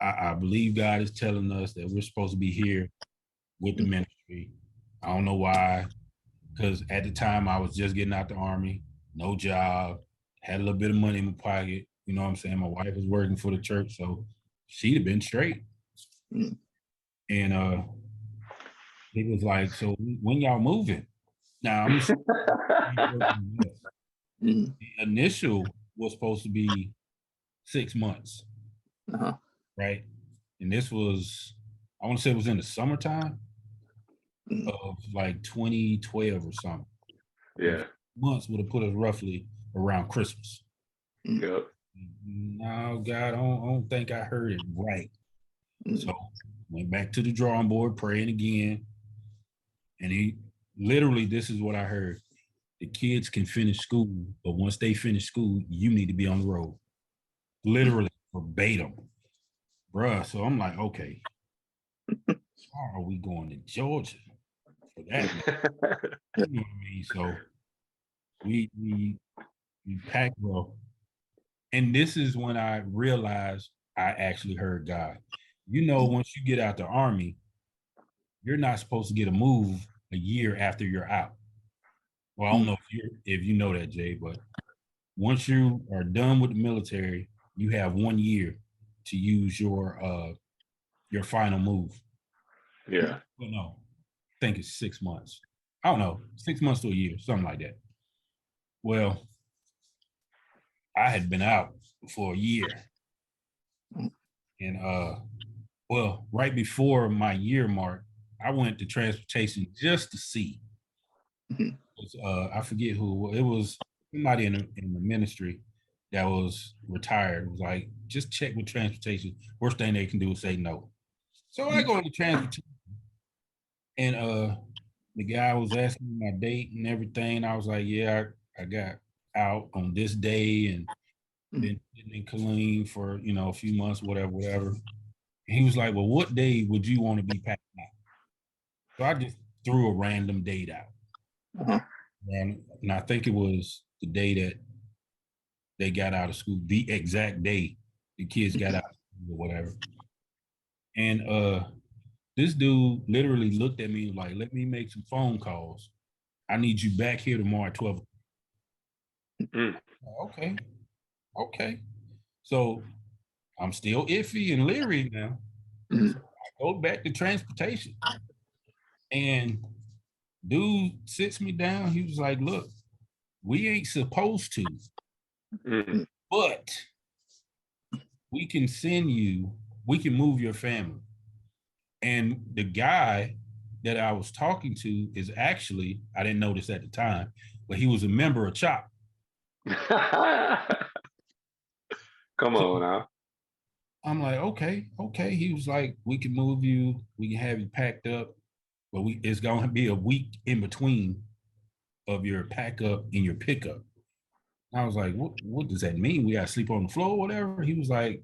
S5: I believe God is telling us that we're supposed to be here. with the ministry. I don't know why, because at the time I was just getting out the Army, no job, had a little bit of money in my pocket. You know what I'm saying? My wife was working for the church, so she'd have been straight. And it was like, so when y'all moving? Now I'm the initial was supposed to be 6 months, right? And this was, I want to say it was in the summertime of like 2012 or something.
S2: Yeah.
S5: Months would have put us roughly around Christmas.
S2: Yep.
S5: No, God, I don't think I heard it right. So went back to the drawing board, praying again. And he literally, this is what I heard. The kids can finish school, but once they finish school, you need to be on the road. Literally verbatim. Bruh. So I'm like, okay. How are we going to Georgia for that? You know what I mean? So we packed well. And this is when I realized I actually heard God. You know, once you get out the Army, you're not supposed to get a move a year after you're out. Well, I don't know if you know that, Jay, but once you are done with the military, you have 1 year to use your final move.
S2: Yeah.
S5: Well, no, I think it's 6 months. I don't know, 6 months to a year, something like that. Well, I had been out for a year. And well, right before my year mark, I went to transportation just to see. I forget who it was. Somebody in the ministry that was retired. It was like, just check with transportation. Worst thing they can do is say no. So I go to transportation, and the guy was asking me my date and everything. I was like, yeah, I got out on this day and been in Killeen for a few months, whatever. And he was like, well, what day would you want to be packed out? So I just threw a random date out. And I think it was the day that they got out of school, the exact day the kids got out of school or whatever. And this dude literally looked at me like, let me make some phone calls. I need you back here tomorrow at 12. Okay. So I'm still iffy and leery now. So I go back to transportation. And dude sits me down. He was like, look, we ain't supposed to, but we can move your family. And the guy that I was talking to is actually, I didn't know this at the time, but he was a member of CHOP.
S2: Come on now.
S5: I'm like, okay. He was like, we can move you, we can have you packed up, but it's gonna be a week in between of your pack up and your pickup. I was like, what does that mean? We gotta sleep on the floor or whatever? He was like,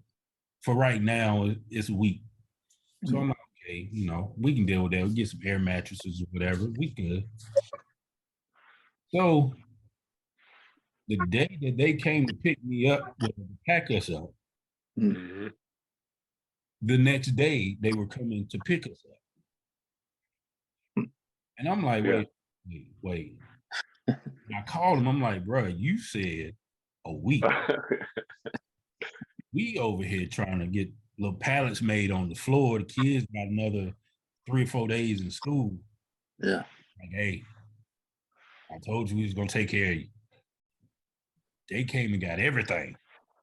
S5: for right now, it's a week. So I'm like, okay, we can deal with that. We get some air mattresses or whatever. We good. So the day that they came to pick me up, to pack us up, the next day they were coming to pick us up. And I'm like, wait. And I called him. I'm like, bro, you said a week. We over here trying to get little pallets made on the floor. The kids got another 3 or 4 days in school.
S4: Yeah.
S5: Like, hey, I told you we was gonna take care of you. They came and got everything.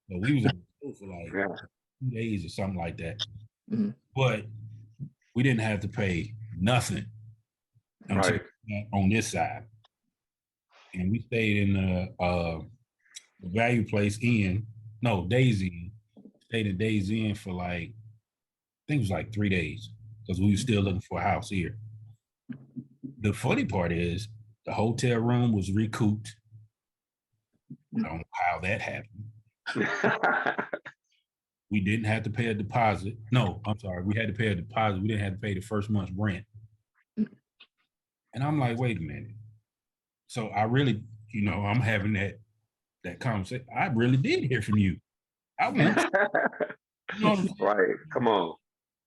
S5: So we was on the for like 2 days or something like that. But we didn't have to pay nothing on this side. And we stayed in the Value Place Inn. No, Days Inn. Stayed in Days Inn for like, I think it was like 3 days because we were still looking for a house here. The funny part is the hotel room was recouped. I don't know how that happened. We didn't have to pay a deposit. No, I'm sorry. We had to pay a deposit. We didn't have to pay the first month's rent. And I'm like, wait a minute. So I really, I'm having that conversation. I really did hear from you. I want you.
S2: Right. Come on.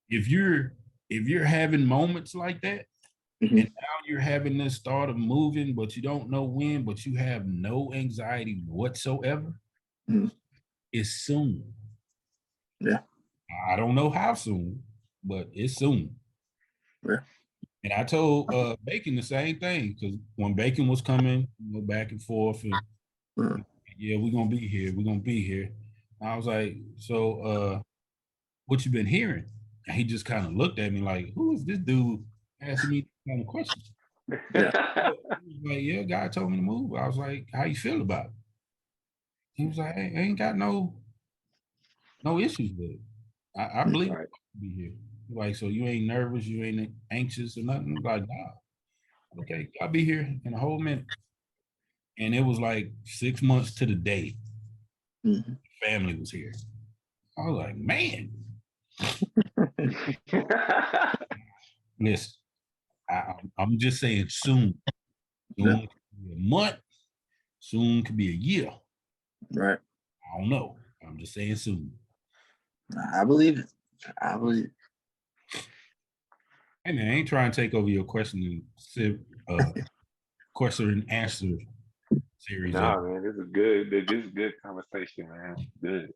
S5: If you're if you're having moments like that,
S4: Mhm.
S5: and now you're having this thought of moving, but you don't know when, but you have no anxiety whatsoever,
S4: Mhm.
S5: it's soon.
S4: Yeah.
S5: I don't know how soon, but it's soon.
S4: Yeah.
S5: And I told Bacon the same thing, because when Bacon was coming, back and forth, and
S4: Mhm.
S5: yeah, we're gonna be here. We're gonna be here. I was like, so what you been hearing? And he just kind of looked at me like, who is this dude asking me that kind of questions?
S4: Yeah.
S5: He was like, yeah, God told me to move. I was like, how you feel about it? He was like, I ain't got no issues with it. I believe
S2: Right.
S5: I'll be here. Like, so you ain't nervous, you ain't anxious or nothing. Like, nah. Okay, I'll be here in a whole minute. And it was like 6 months to the day.
S4: Mhm.
S5: Family was here. I was like, man, listen, I'm just saying soon. Soon
S4: Yeah.
S5: could be a month. Soon could be a year.
S4: Right.
S5: I don't know. I'm just saying soon.
S4: I believe it. I believe it.
S5: Hey man, I ain't trying to take over your question and answer series.
S2: Nah, man, this is good. This is good conversation, man. Good.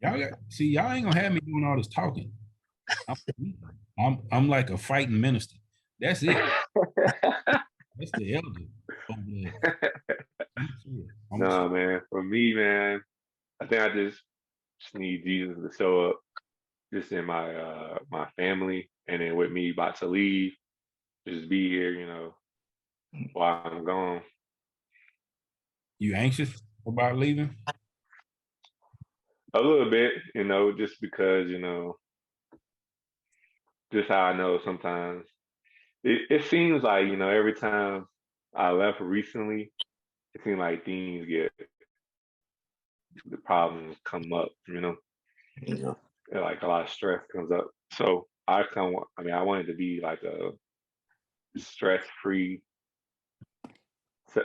S5: Y'all ain't gonna have me doing all this talking. I'm like a fighting minister. That's it. That's the elder over there.
S2: Nah, man. For me, man, I think I just need Jesus to show up just in my family, and then with me about to leave, just be here, while I'm gone.
S5: You anxious about leaving?
S2: A little bit, just because, just how I know sometimes it seems like, every time I left recently, it seems like the problems come up,
S4: Yeah.
S2: like a lot of stress comes up. So I wanted to be like a stress-free,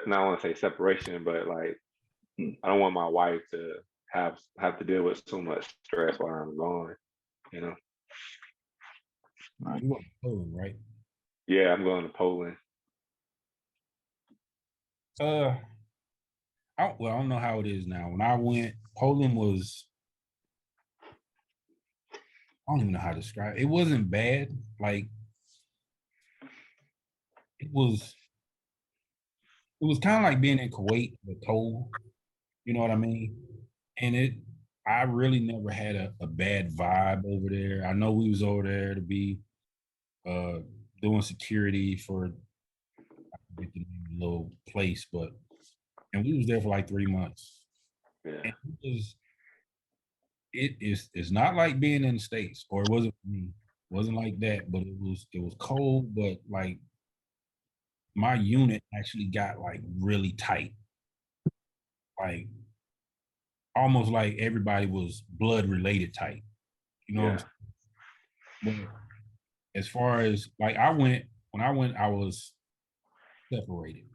S2: not want to say separation, but like, I don't want my wife to have to deal with so much stress while I'm gone, you know?
S4: Right.
S5: You want to Poland, right?
S2: Yeah, I'm going to Poland.
S5: I don't know how it is now. When I went, Poland was, I don't even know how to describe it. It wasn't bad. Like it was kind of like being in Kuwait, but cold. You know what I mean? And I really never had a bad vibe over there. I know we was over there to be uh doing security for, I forget the name of the little place, and we was there for like 3 months.
S2: Yeah.
S5: And it's not like being in the States, or it wasn't for me. It wasn't like that, but it was cold, but like my unit actually got like really tight. Like almost like everybody was blood related tight. You know what I'm
S2: Yeah.
S5: saying? But as far as like when I went, I was separated.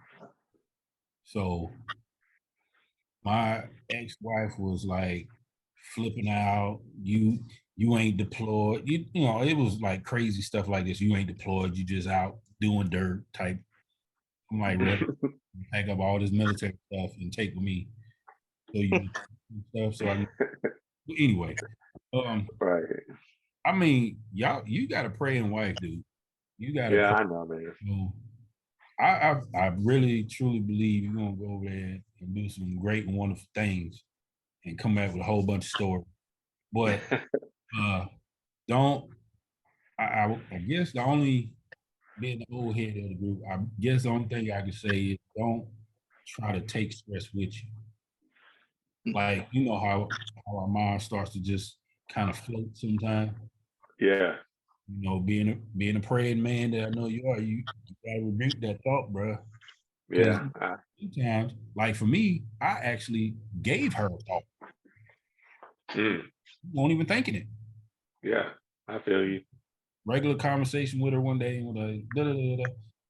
S5: So my ex-wife was like flipping out. You ain't deployed. It was like crazy stuff like this. You ain't deployed. You just out doing dirt type. I'm like, really? Pack up all this military stuff and take with me. So you stuff. So anyway,
S2: Right.
S5: I mean, you got a praying wife, dude. You got to
S2: Yeah,
S5: pray.
S2: I know, man.
S5: So I really truly believe you're gonna go over there and do some great and wonderful things and come back with a whole bunch of stories. But don't I guess the only being the old head of the group, I guess the only thing I can say is don't try to take stress with you. Like you know how our mind starts to just kind of float sometimes.
S2: Yeah.
S5: Being a praying man that I know you are, you gotta rebuke that thought, bro. Because
S2: Yeah.
S5: sometimes, like for me, I actually gave her a thought.
S2: Mm,
S5: Won't even thinking it.
S2: yeah. I feel you.
S5: Regular conversation with her one day, and like, da, da, da, da.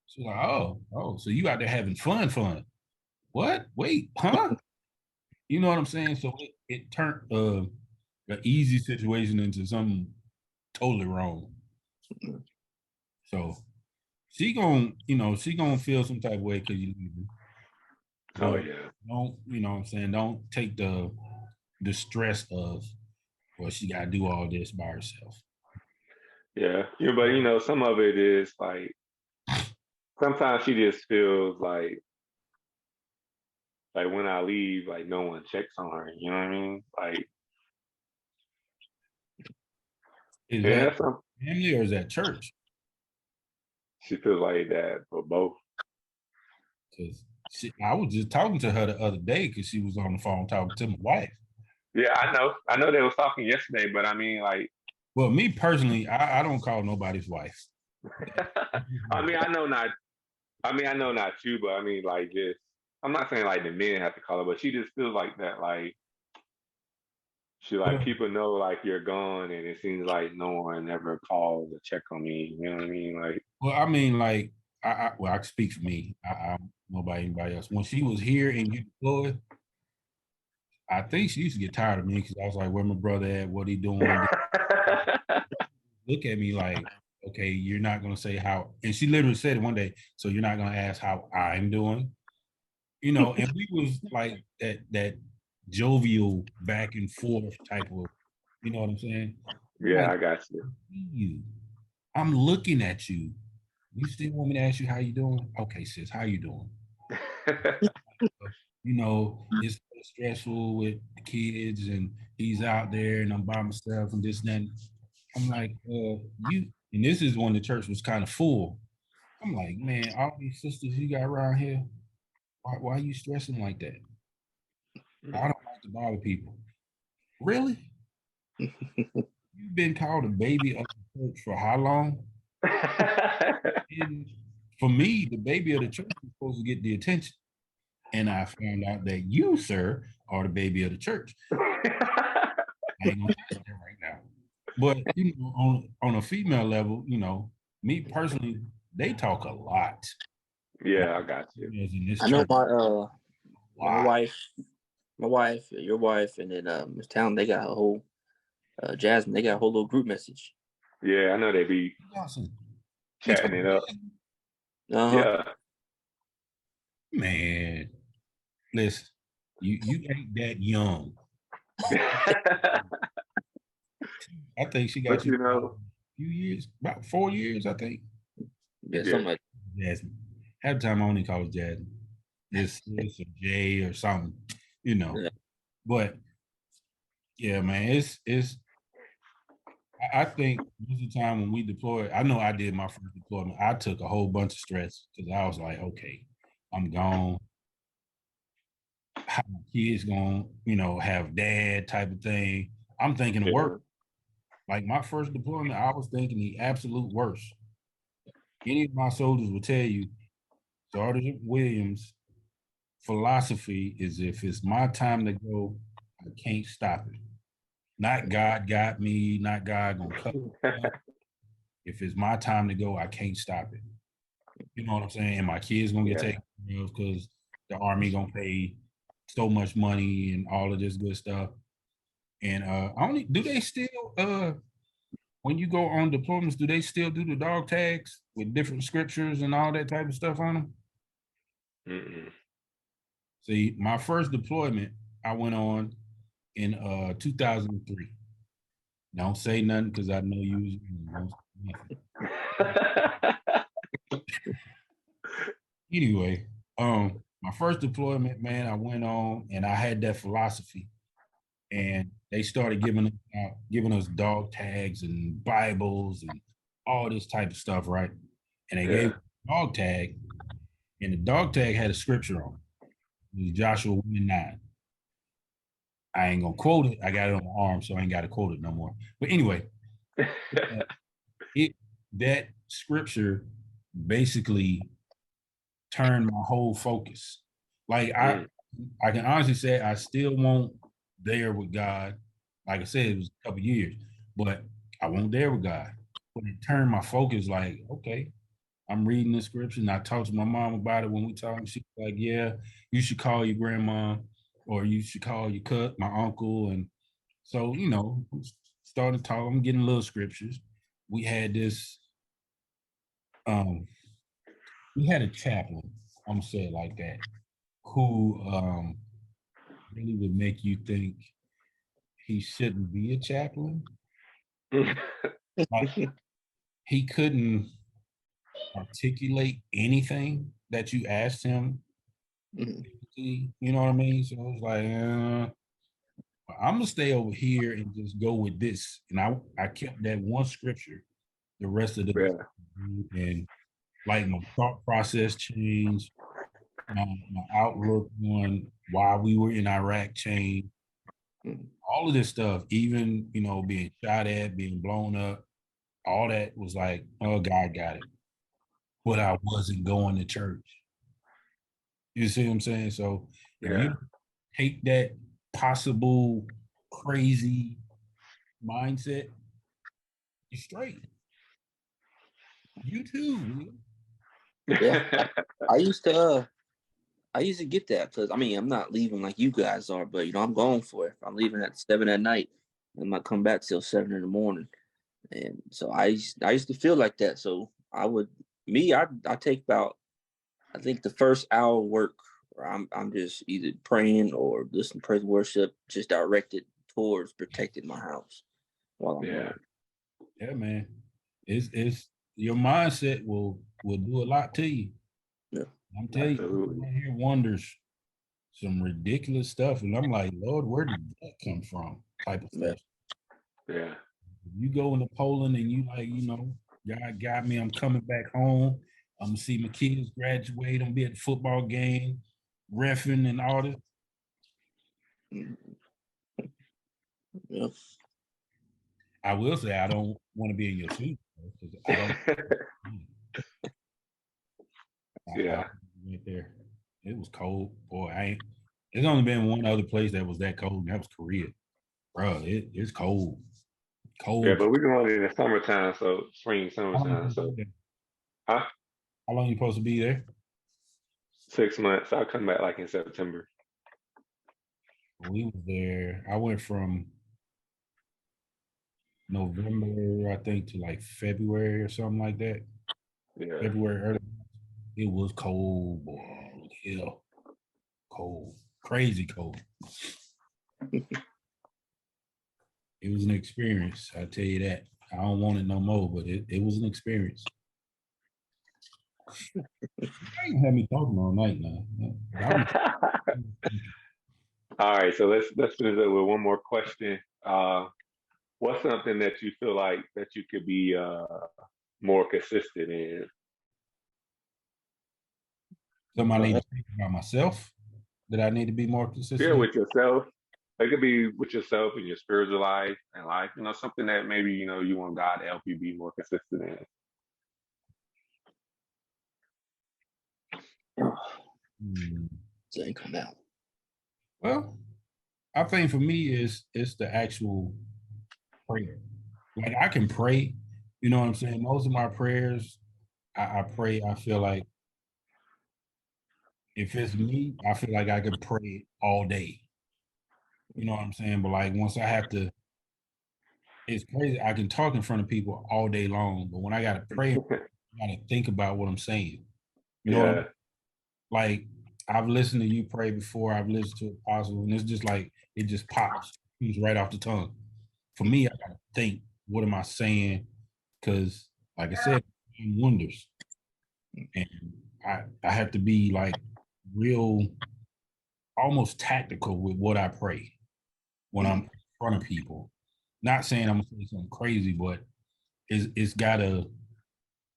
S5: She's like, oh, so you out there having fun. What? Wait, huh? You know what I'm saying? So it turned an easy situation into something totally wrong. So she gonna feel some type of way because you leave her.
S2: Oh
S5: But
S2: yeah.
S5: don't, you know what I'm saying? Don't take the stress of, well, she gotta do all this by herself.
S2: Yeah. Yeah, but some of it is like sometimes she just feels like when I leave, like no one checks on her. You know what I mean? Like,
S5: Is
S2: yeah,
S5: that family or is that church?
S2: she feels like that for both.
S5: Because I was just talking to her the other day because she was on the phone talking to my wife.
S2: Yeah, I know. I know they was talking yesterday, but I mean, like,
S5: Well, me personally, I don't call nobody's wife.
S2: I mean, I know not. I mean, I know not you, but I mean, like, just I'm not saying like the men have to call her, but she just feels like that. Like, she like
S5: Well,
S2: people know like you're gone, and it seems like no one ever calls or check on me. You know what I mean? Like,
S5: I mean, like, I can speak for me. I don't know about anybody else. When she was here and you deployed, I think she used to get tired of me because I was like, "Where my brother at? What he doing?" Look at me like, "Okay, you're not gonna say how." And she literally said it one day. So you're not gonna ask how I'm doing, And we was like that jovial back and forth type of, you know what I'm saying?
S2: yeah,
S5: Like,
S2: I got you.
S5: you, I'm looking at you. You still want me to ask you how you doing? Okay, sis, how you doing? It's stressful with the kids and he's out there and I'm by myself and this and that. I'm like, you, and this is when the church was kind of full. I'm like, man, all these sisters you got around here, why are you stressing like that? I don't like to bother people. Really? You've been called a baby of the church for how long? And for me, the baby of the church is supposed to get the attention. And I found out that you, sir, are the baby of the church. I ain't gonna say that right now. But on a female level, me personally, they talk a lot.
S2: Yeah, I got you.
S5: In this
S4: I know
S5: church,
S4: my wife, your wife, and then Miss Town. They got a whole Jasmine. They got a whole little group message.
S2: Yeah, I know they be
S5: Johnson,
S2: chatting it up. Yeah.
S5: man, listen, you ain't that young. I think she got
S2: But
S5: you a few years, about 4 years, I think.
S4: Yeah, something like
S5: Jasmine. Half the time I only call it Jasmine. It's a J or something,
S4: Yeah.
S5: But yeah, man, it's I think this is the time when we deployed. I know I did my first deployment. I took a whole bunch of stress because I was like, okay, I'm gone. How my kids gonna, have dad type of thing. I'm thinking of work. Like my first deployment, I was thinking the absolute worst. Any of my soldiers will tell you, Sergeant Williams' philosophy is if it's my time to go, I can't stop it. Not God got me, not God gonna cut me. If it's my time to go, I can't stop it. You know what I'm saying? And my kids gonna get taken care of because the army gonna pay so much money and all of this good stuff. And do they still when you go on deployments, do they still do the dog tags with different scriptures and all that type of stuff on them?
S2: Mm-mm.
S5: See, my first deployment I went on in 2003. Don't say nothing because I know you won't say nothing. Anyway, my first deployment, man, I went on and I had that philosophy. And they started giving us dog tags and Bibles and all this type of stuff, right? And they gave a dog tag, and the dog tag had a scripture on it. It was Joshua 1:9. I ain't gonna quote it. I got it on my arm, so I ain't got to quote it no more. But anyway, that scripture basically turned my whole focus. Like I can honestly say I still won't there with God. Like I said, it was a couple years, but I won't there with God. But it turned my focus like, okay, I'm reading the scripture. And I talked to my mom about it when we talked. She was like, yeah, you should call your grandma or you should call your my uncle. And so, started talking, I'm getting little scriptures. we had this, we had a chaplain, I'm gonna say it like that, who really would make you think he shouldn't be a chaplain. Like, he couldn't articulate anything that you asked him. You know what I mean? So it was like, I'm gonna stay over here and just go with this. And I kept that one scripture the rest of the and like my thought process changed, my outlook on why we were in Iraq changed. All of this stuff, even being shot at, being blown up, all that was like, oh, God got it. But I wasn't going to church. You see what I'm saying? So if you take that possible crazy mindset, you're straight. You too.
S4: Yeah, I used to get that because I'm not leaving like you guys are, but I'm going for it. I'm leaving at 7 at night. I might come back till 7 in the morning, and so I used to feel like that. So I take about, I think the first hour of work, where I'm just either praying or listening to praise and worship, just directed towards protecting my house while I'm working.
S5: Yeah, man. It's your mindset will do a lot to you.
S4: Yeah.
S5: I'm telling you, I hear wonders, some ridiculous stuff, and I'm like, Lord, where did that come from? Type of stuff.
S2: Yeah.
S5: You go into Poland and you like, God got me. I'm coming back home. I'm gonna see my kids graduate. I'm gonna be at the football game, reffing and all this.
S4: Yeah.
S5: I will say I don't want to be in your shoes because I don't. I went there. It was cold, boy. There's only been one other place that was that cold, and that was Korea, bro. It's cold, cold.
S2: Yeah, but we're going in the summertime, so spring, summertime. So,
S5: how long you supposed to be there?
S2: 6 months. I'll come back like in September.
S5: We was there. I went from November, I think, to like February or something like that.
S2: Yeah.
S5: February early. It was cold, boy. Hell, cold, crazy cold. It was an experience. I tell you that. I don't want it no more, but it was an experience. You had me talking all night now.
S2: All right, so let's finish up with one more question. What's something that you feel like that you could be more consistent in?
S5: Something I need to think about myself, that I need to be more consistent.
S2: Yeah, with yourself. It could be with yourself and your spiritual life and life. Something that maybe you want God to help you be more consistent in.
S4: So ain't come out.
S5: Well, I think for me it's the actual prayer. Like I can pray, you know what I'm saying? Most of my prayers, I pray, I feel like if it's me, I feel like I can pray all day. You know what I'm saying? But like once I have to, it's crazy. I can talk in front of people all day long, but when I gotta pray, I gotta think about what I'm saying. You know what I mean? Like I've listened to you pray before, I've listened to Apostle, and it's just like it just pops. It's right off the tongue. For me, I gotta think, what am I saying? Because like I said, wonders. And I have to be like real, almost tactical with what I pray when I'm in front of people. Not saying I'm gonna say something crazy, but it's gotta,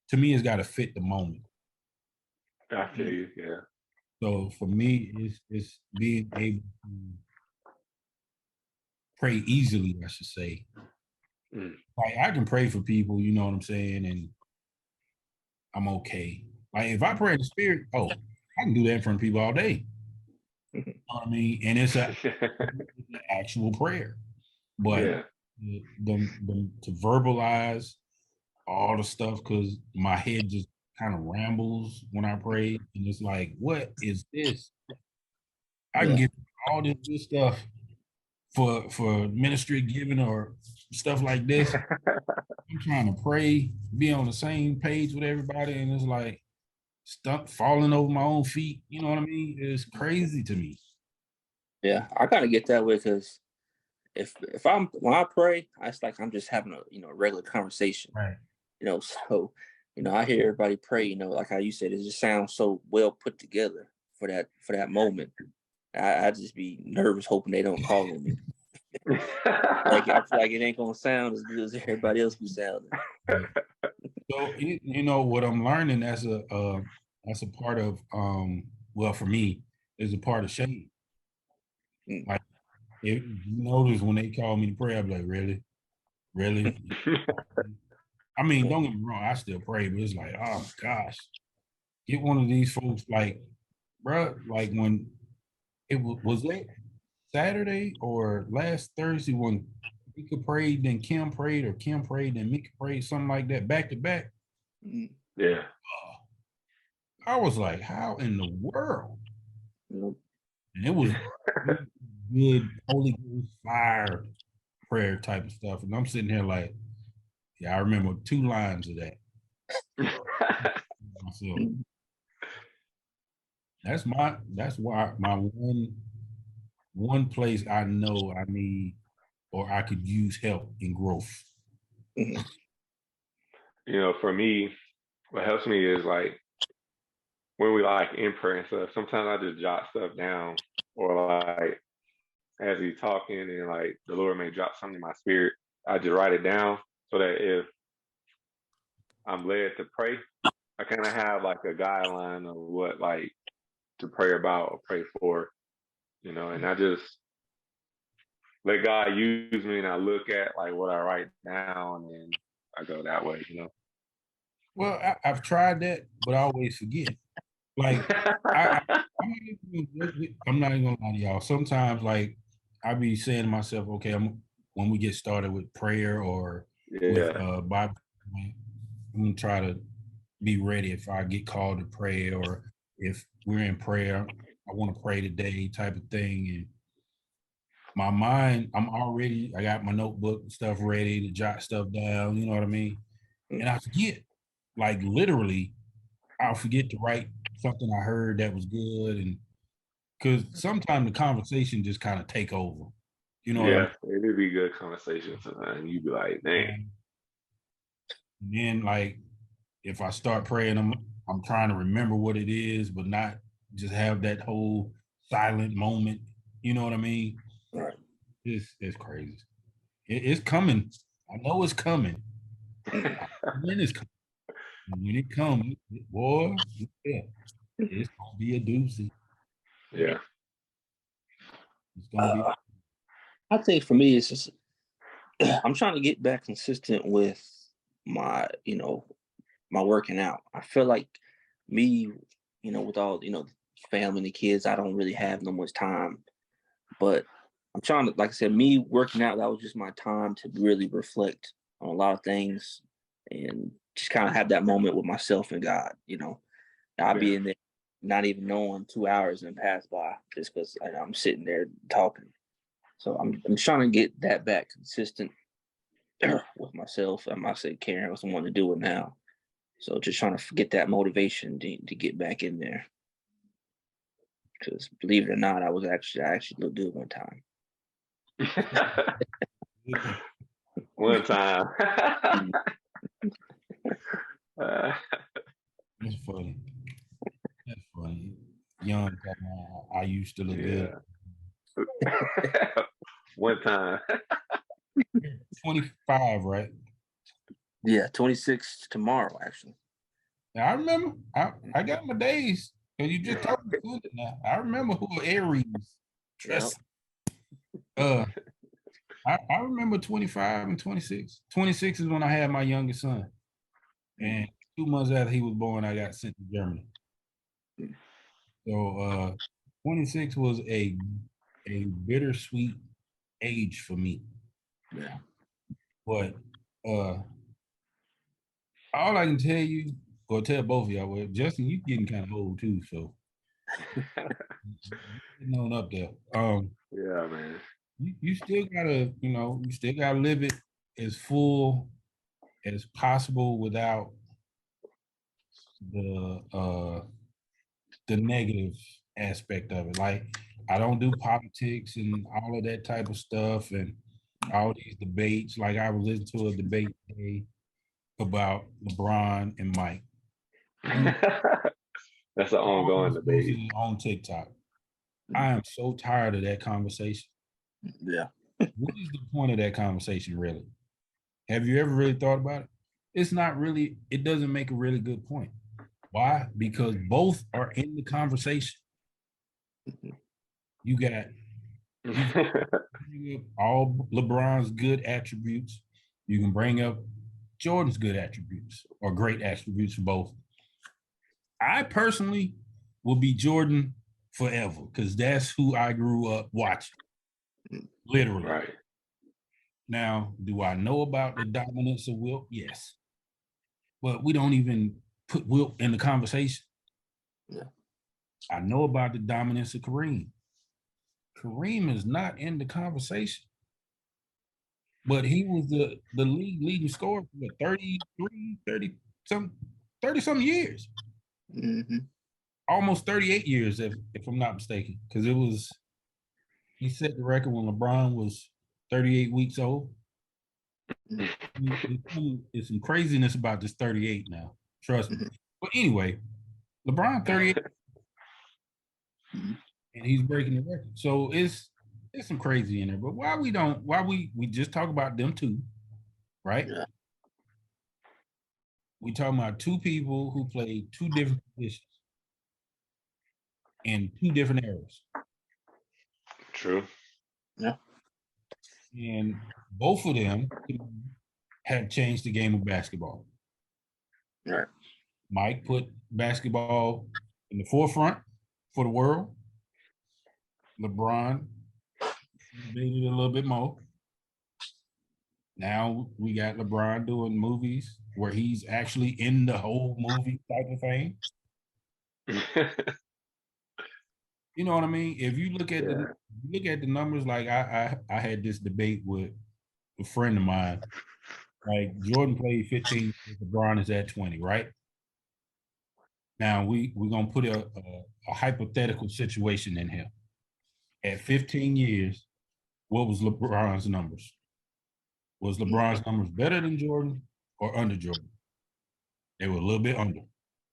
S5: to me, it's gotta fit the moment.
S2: I feel you, yeah.
S5: So for me, it's being able to pray easily, I should say. Like I can pray for people, you know what I'm saying, and I'm okay. Like if I pray in the spirit, I can do that in front of people all day. You know what I mean? And it's an actual prayer. But to verbalize all the stuff, because my head just kind of rambles when I pray, and it's like, what is this? I can get all this good stuff for ministry giving or stuff like this. I'm trying to pray, be on the same page with everybody, and it's like stuck falling over my own feet. You know what I mean? It's crazy to me.
S4: Yeah, I kind of get that way because if I'm when I pray, it's like I'm just having a regular conversation.
S5: Right.
S4: So I hear everybody pray. Like how you said, it just sounds so well put together for that moment. I just be nervous, hoping they don't call on me. Like I feel like it ain't gonna sound as good as everybody else be sounding.
S5: So what I'm learning as a part of well, for me, is a part of shame. Like if you notice when they call me to pray, I'm like, really? I mean, don't get me wrong, I still pray, but it's like, oh my gosh, get one of these folks, like, bro, like when it was it Saturday or last Thursday when Mika prayed, then Kim prayed, or Kim prayed, then Mika prayed, something like that, back to back.
S2: Yeah.
S5: I was like, how in the world? And it was good Holy Ghost fire prayer type of stuff. And I'm sitting here like, yeah, I remember 2 lines of that. So that's why my one place I know I need or I could use help in growth.
S2: For me, what helps me is like when we like in prayer and stuff, sometimes I just jot stuff down, or like as he's talking and like the Lord may drop something in my spirit, I just write it down so that if I'm led to pray, I kind of have like a guideline of what like to pray about or pray for, and I just let God use me, and I look at like what I write down, and I go that way.
S5: Well, I've tried that, but I always forget. Like I'm not even gonna lie to y'all. Sometimes, like I be saying to myself, okay, when we get started with prayer or with Bible, I'm gonna try to be ready if I get called to pray, or if we're in prayer, I want to pray today, type of thing. And my mind, I got my notebook and stuff ready to jot stuff down. You know what I mean? And I forget, like literally, I'll forget to write something I heard that was good, and because sometimes the conversation just kind of take over. You know what I mean?
S2: It'd be good conversation sometimes. And you'd be like, dang.
S5: And then like if I start praying, I'm trying to remember what it is, but not just have that whole silent moment. You know what I mean?
S4: Right.
S5: It's crazy. It's coming. I know it's coming. When it's coming. When it comes, boy, yeah, it's gonna be a doozy.
S2: Yeah.
S5: It's gonna be.
S4: I think for me, it's just I'm trying to get back consistent with my my working out. I feel like me, with all family and the kids, I don't really have no much time. But I'm trying to, like I said, me working out, that was just my time to really reflect on a lot of things and just kind of have that moment with myself and God. I'll be in there not even knowing 2 hours and pass by just because I'm sitting there talking. So I'm trying to get that back consistent with myself. I said Karen was someone to do it now. So just trying to get that motivation to get back in there. Because believe it or not, I actually looked good one time.
S2: One time.
S5: That's funny. That's funny. Young, I used to look good.
S2: One time.
S5: 25, right?
S4: Yeah, 26 tomorrow, actually.
S5: Now, I remember. I got my days. Cause you just told me good now. I remember who Aries. Trust. I remember 25 and 26. 26 is when I had my youngest son, and 2 months after he was born, I got sent to Germany. So 26 was a bittersweet age for me.
S4: Yeah.
S5: But all I can tell you, or tell both of y'all, well, Justin, you getting kind of old too, so getting on up there.
S2: Yeah, man.
S5: You still gotta, you still gotta live it as full as possible without the negative aspect of it. Like, I don't do politics and all of that type of stuff and all these debates. Like, I was listening to a debate today about LeBron and Mike.
S2: That's an ongoing debate.
S5: On TikTok. I am so tired of that conversation.
S4: Yeah.
S5: What is the point of that conversation, really? Have you ever really thought about it? It's not really, it doesn't make a really good point. Why? Because both are in the conversation. You got all LeBron's good attributes. You can bring up Jordan's good attributes or great attributes for both. I personally will be Jordan forever because that's who I grew up watching. Literally.
S2: Right.
S5: Now, do I know about the dominance of Wilt? Yes. But we don't even put Wilt in the conversation.
S4: Yeah.
S5: I know about the dominance of Kareem. Kareem is not in the conversation. But he was the league leading scorer for 30 some years.
S4: Mm-hmm.
S5: Almost 38 years, if I'm not mistaken. Because he set the record when LeBron was 38 weeks old. There's some craziness about this 38 now. Trust me. But anyway, LeBron 38 and he's breaking the record. So it's some crazy in there. But why we just talk about them two, right?
S4: Yeah.
S5: We talking about two people who played two different positions in two different eras.
S2: True.
S4: Yeah.
S5: And both of them have changed the game of basketball.
S4: Right.
S5: Mike put basketball in the forefront for the world. LeBron made it a little bit more. Now we got LeBron doing movies where he's actually in the whole movie type of thing. You know what I mean? If you look at the numbers, like I had this debate with a friend of mine. Like, Jordan played 15, LeBron is at 20, right? Now we're gonna put a hypothetical situation in here. At 15 years, what was LeBron's numbers? Was LeBron's numbers better than Jordan or under Jordan? They were a little bit under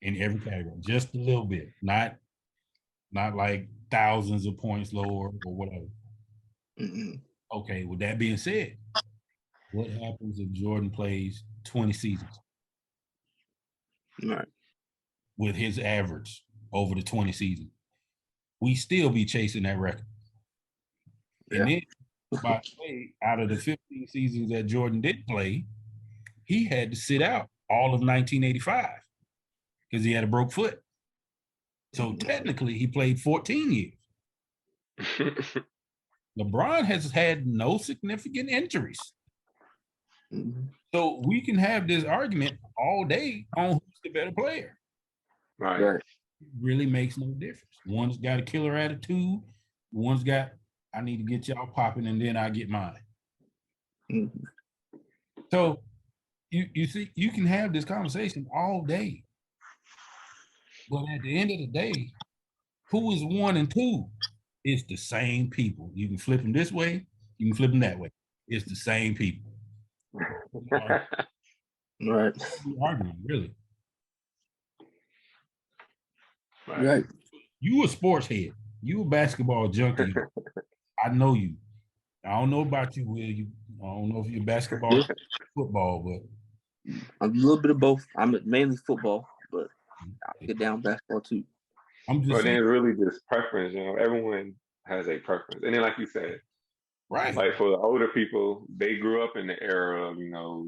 S5: in every category, just a little bit, not like thousands of points lower or whatever.
S4: Mm-hmm.
S5: Okay, with that being said, what happens if Jordan plays 20 seasons?
S4: Right.
S5: With his average over the 20 seasons? We still be chasing that record. Yeah. And then, by the way, out of the 15 seasons that Jordan did play, he had to sit out all of 1985 because he had a broke foot. So technically, he played 14 years. LeBron has had no significant injuries. Mm-hmm. So we can have this argument all day on who's the better player.
S2: Right.
S5: It really makes no difference. One's got a killer attitude. One's got, I need to get y'all popping and then I get mine. Mm-hmm. So you see, you can have this conversation all day. But at the end of the day, who is 1 and 2? It's the same people. You can flip them this way, you can flip them that way. It's the same people.
S4: Right.
S5: Argument, really.
S4: Right.
S5: You a sports head. You a basketball junkie. I know you. I don't know about you, Will. I don't know if you're basketball or football, but
S4: I'm a little bit of both. I'm mainly football, but I get down basketball too.
S5: I'm just
S2: saying, it's really just preference, everyone has a preference. And then like you said,
S5: right.
S2: Like for the older people, they grew up in the era of,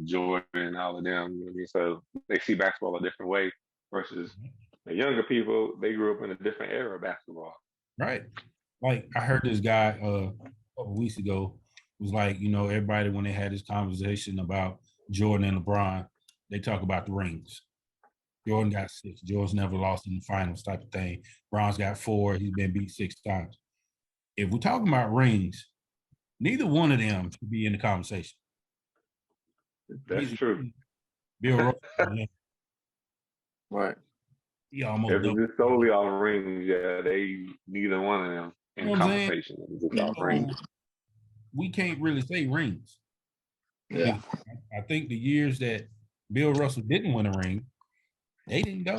S2: Jordan and all of them. You know what I mean? So they see basketball a different way versus the younger people, they grew up in a different era of basketball.
S5: Right. Like I heard this guy a couple of weeks ago was like, everybody when they had this conversation about Jordan and LeBron, they talk about the rings. Jordan got 6. Jordan's never lost in the finals type of thing. LeBron's got 4. He's been beat 6 times. If we're talking about rings, neither one of them should be in the conversation.
S2: That's true.
S5: Bill Russell,
S4: Right.
S5: he almost
S2: If it's
S5: doubled.
S2: just solely off rings, yeah, they neither one of them
S5: You
S2: in
S5: know what I'm saying?
S2: conversation. It's just off rings.
S5: So we can't really say rings.
S4: Yeah.
S5: I think the years that Bill Russell didn't win a ring, they didn't go.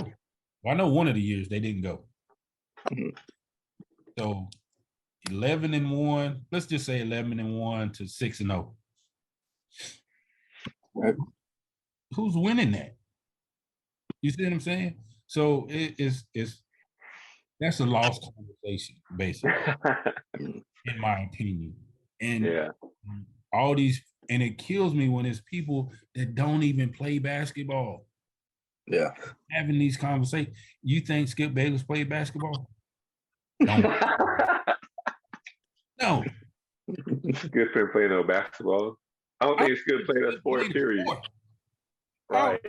S5: Well, I know one of the years they didn't go.
S4: Mhm.
S5: So 11-1. Let's just say 11-1 to 6-0.
S4: Right.
S5: Who's winning that? You see what I'm saying? So it's that's a lost conversation, basically, in my opinion. And
S2: Yeah.
S5: all these, and it kills me when it's people that don't even play basketball
S4: Yeah.
S5: having these conversations. You think Skip Bayless played basketball? Don't. No.
S2: Skip didn't play no basketball. I don't think Skip played a sport, period. Right.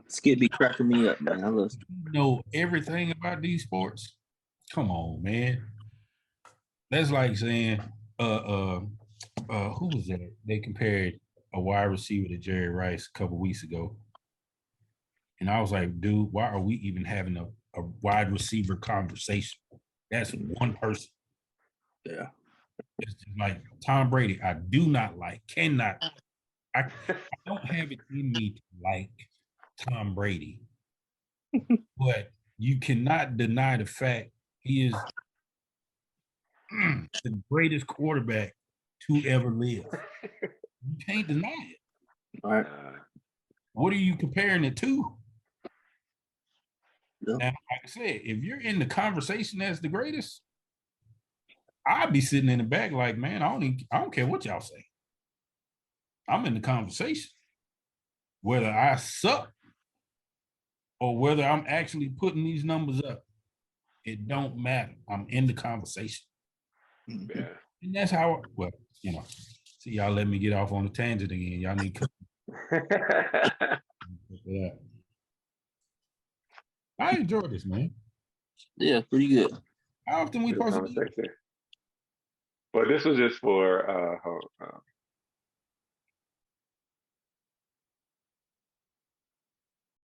S4: Skip be cracking me up, man. I love
S5: You know everything about these sports. Come on, man. That's like saying, who was that? They compared a wide receiver to Jerry Rice a couple weeks ago. And I was like, dude, why are we even having a wide receiver conversation? That's one person.
S4: Yeah.
S5: It's just like Tom Brady. I do not like, cannot. I don't have it in me to like Tom Brady. But you cannot deny the fact he is the greatest quarterback to ever live. You can't deny it.
S4: All right.
S5: What are you comparing it to?
S4: Yeah.
S5: Now, like I said, if you're in the conversation as the greatest, I'd be sitting in the back like, man, I don't care what y'all say. I'm in the conversation. Whether I suck or whether I'm actually putting these numbers up, it don't matter. I'm in the conversation.
S2: Yeah.
S5: And that's how, well, see, y'all let me get off on a tangent again. Y'all need to. Yeah. I enjoy this, man.
S4: Yeah, pretty good.
S5: How often we
S2: Good
S5: supposed to do?
S2: conversation. But this was just for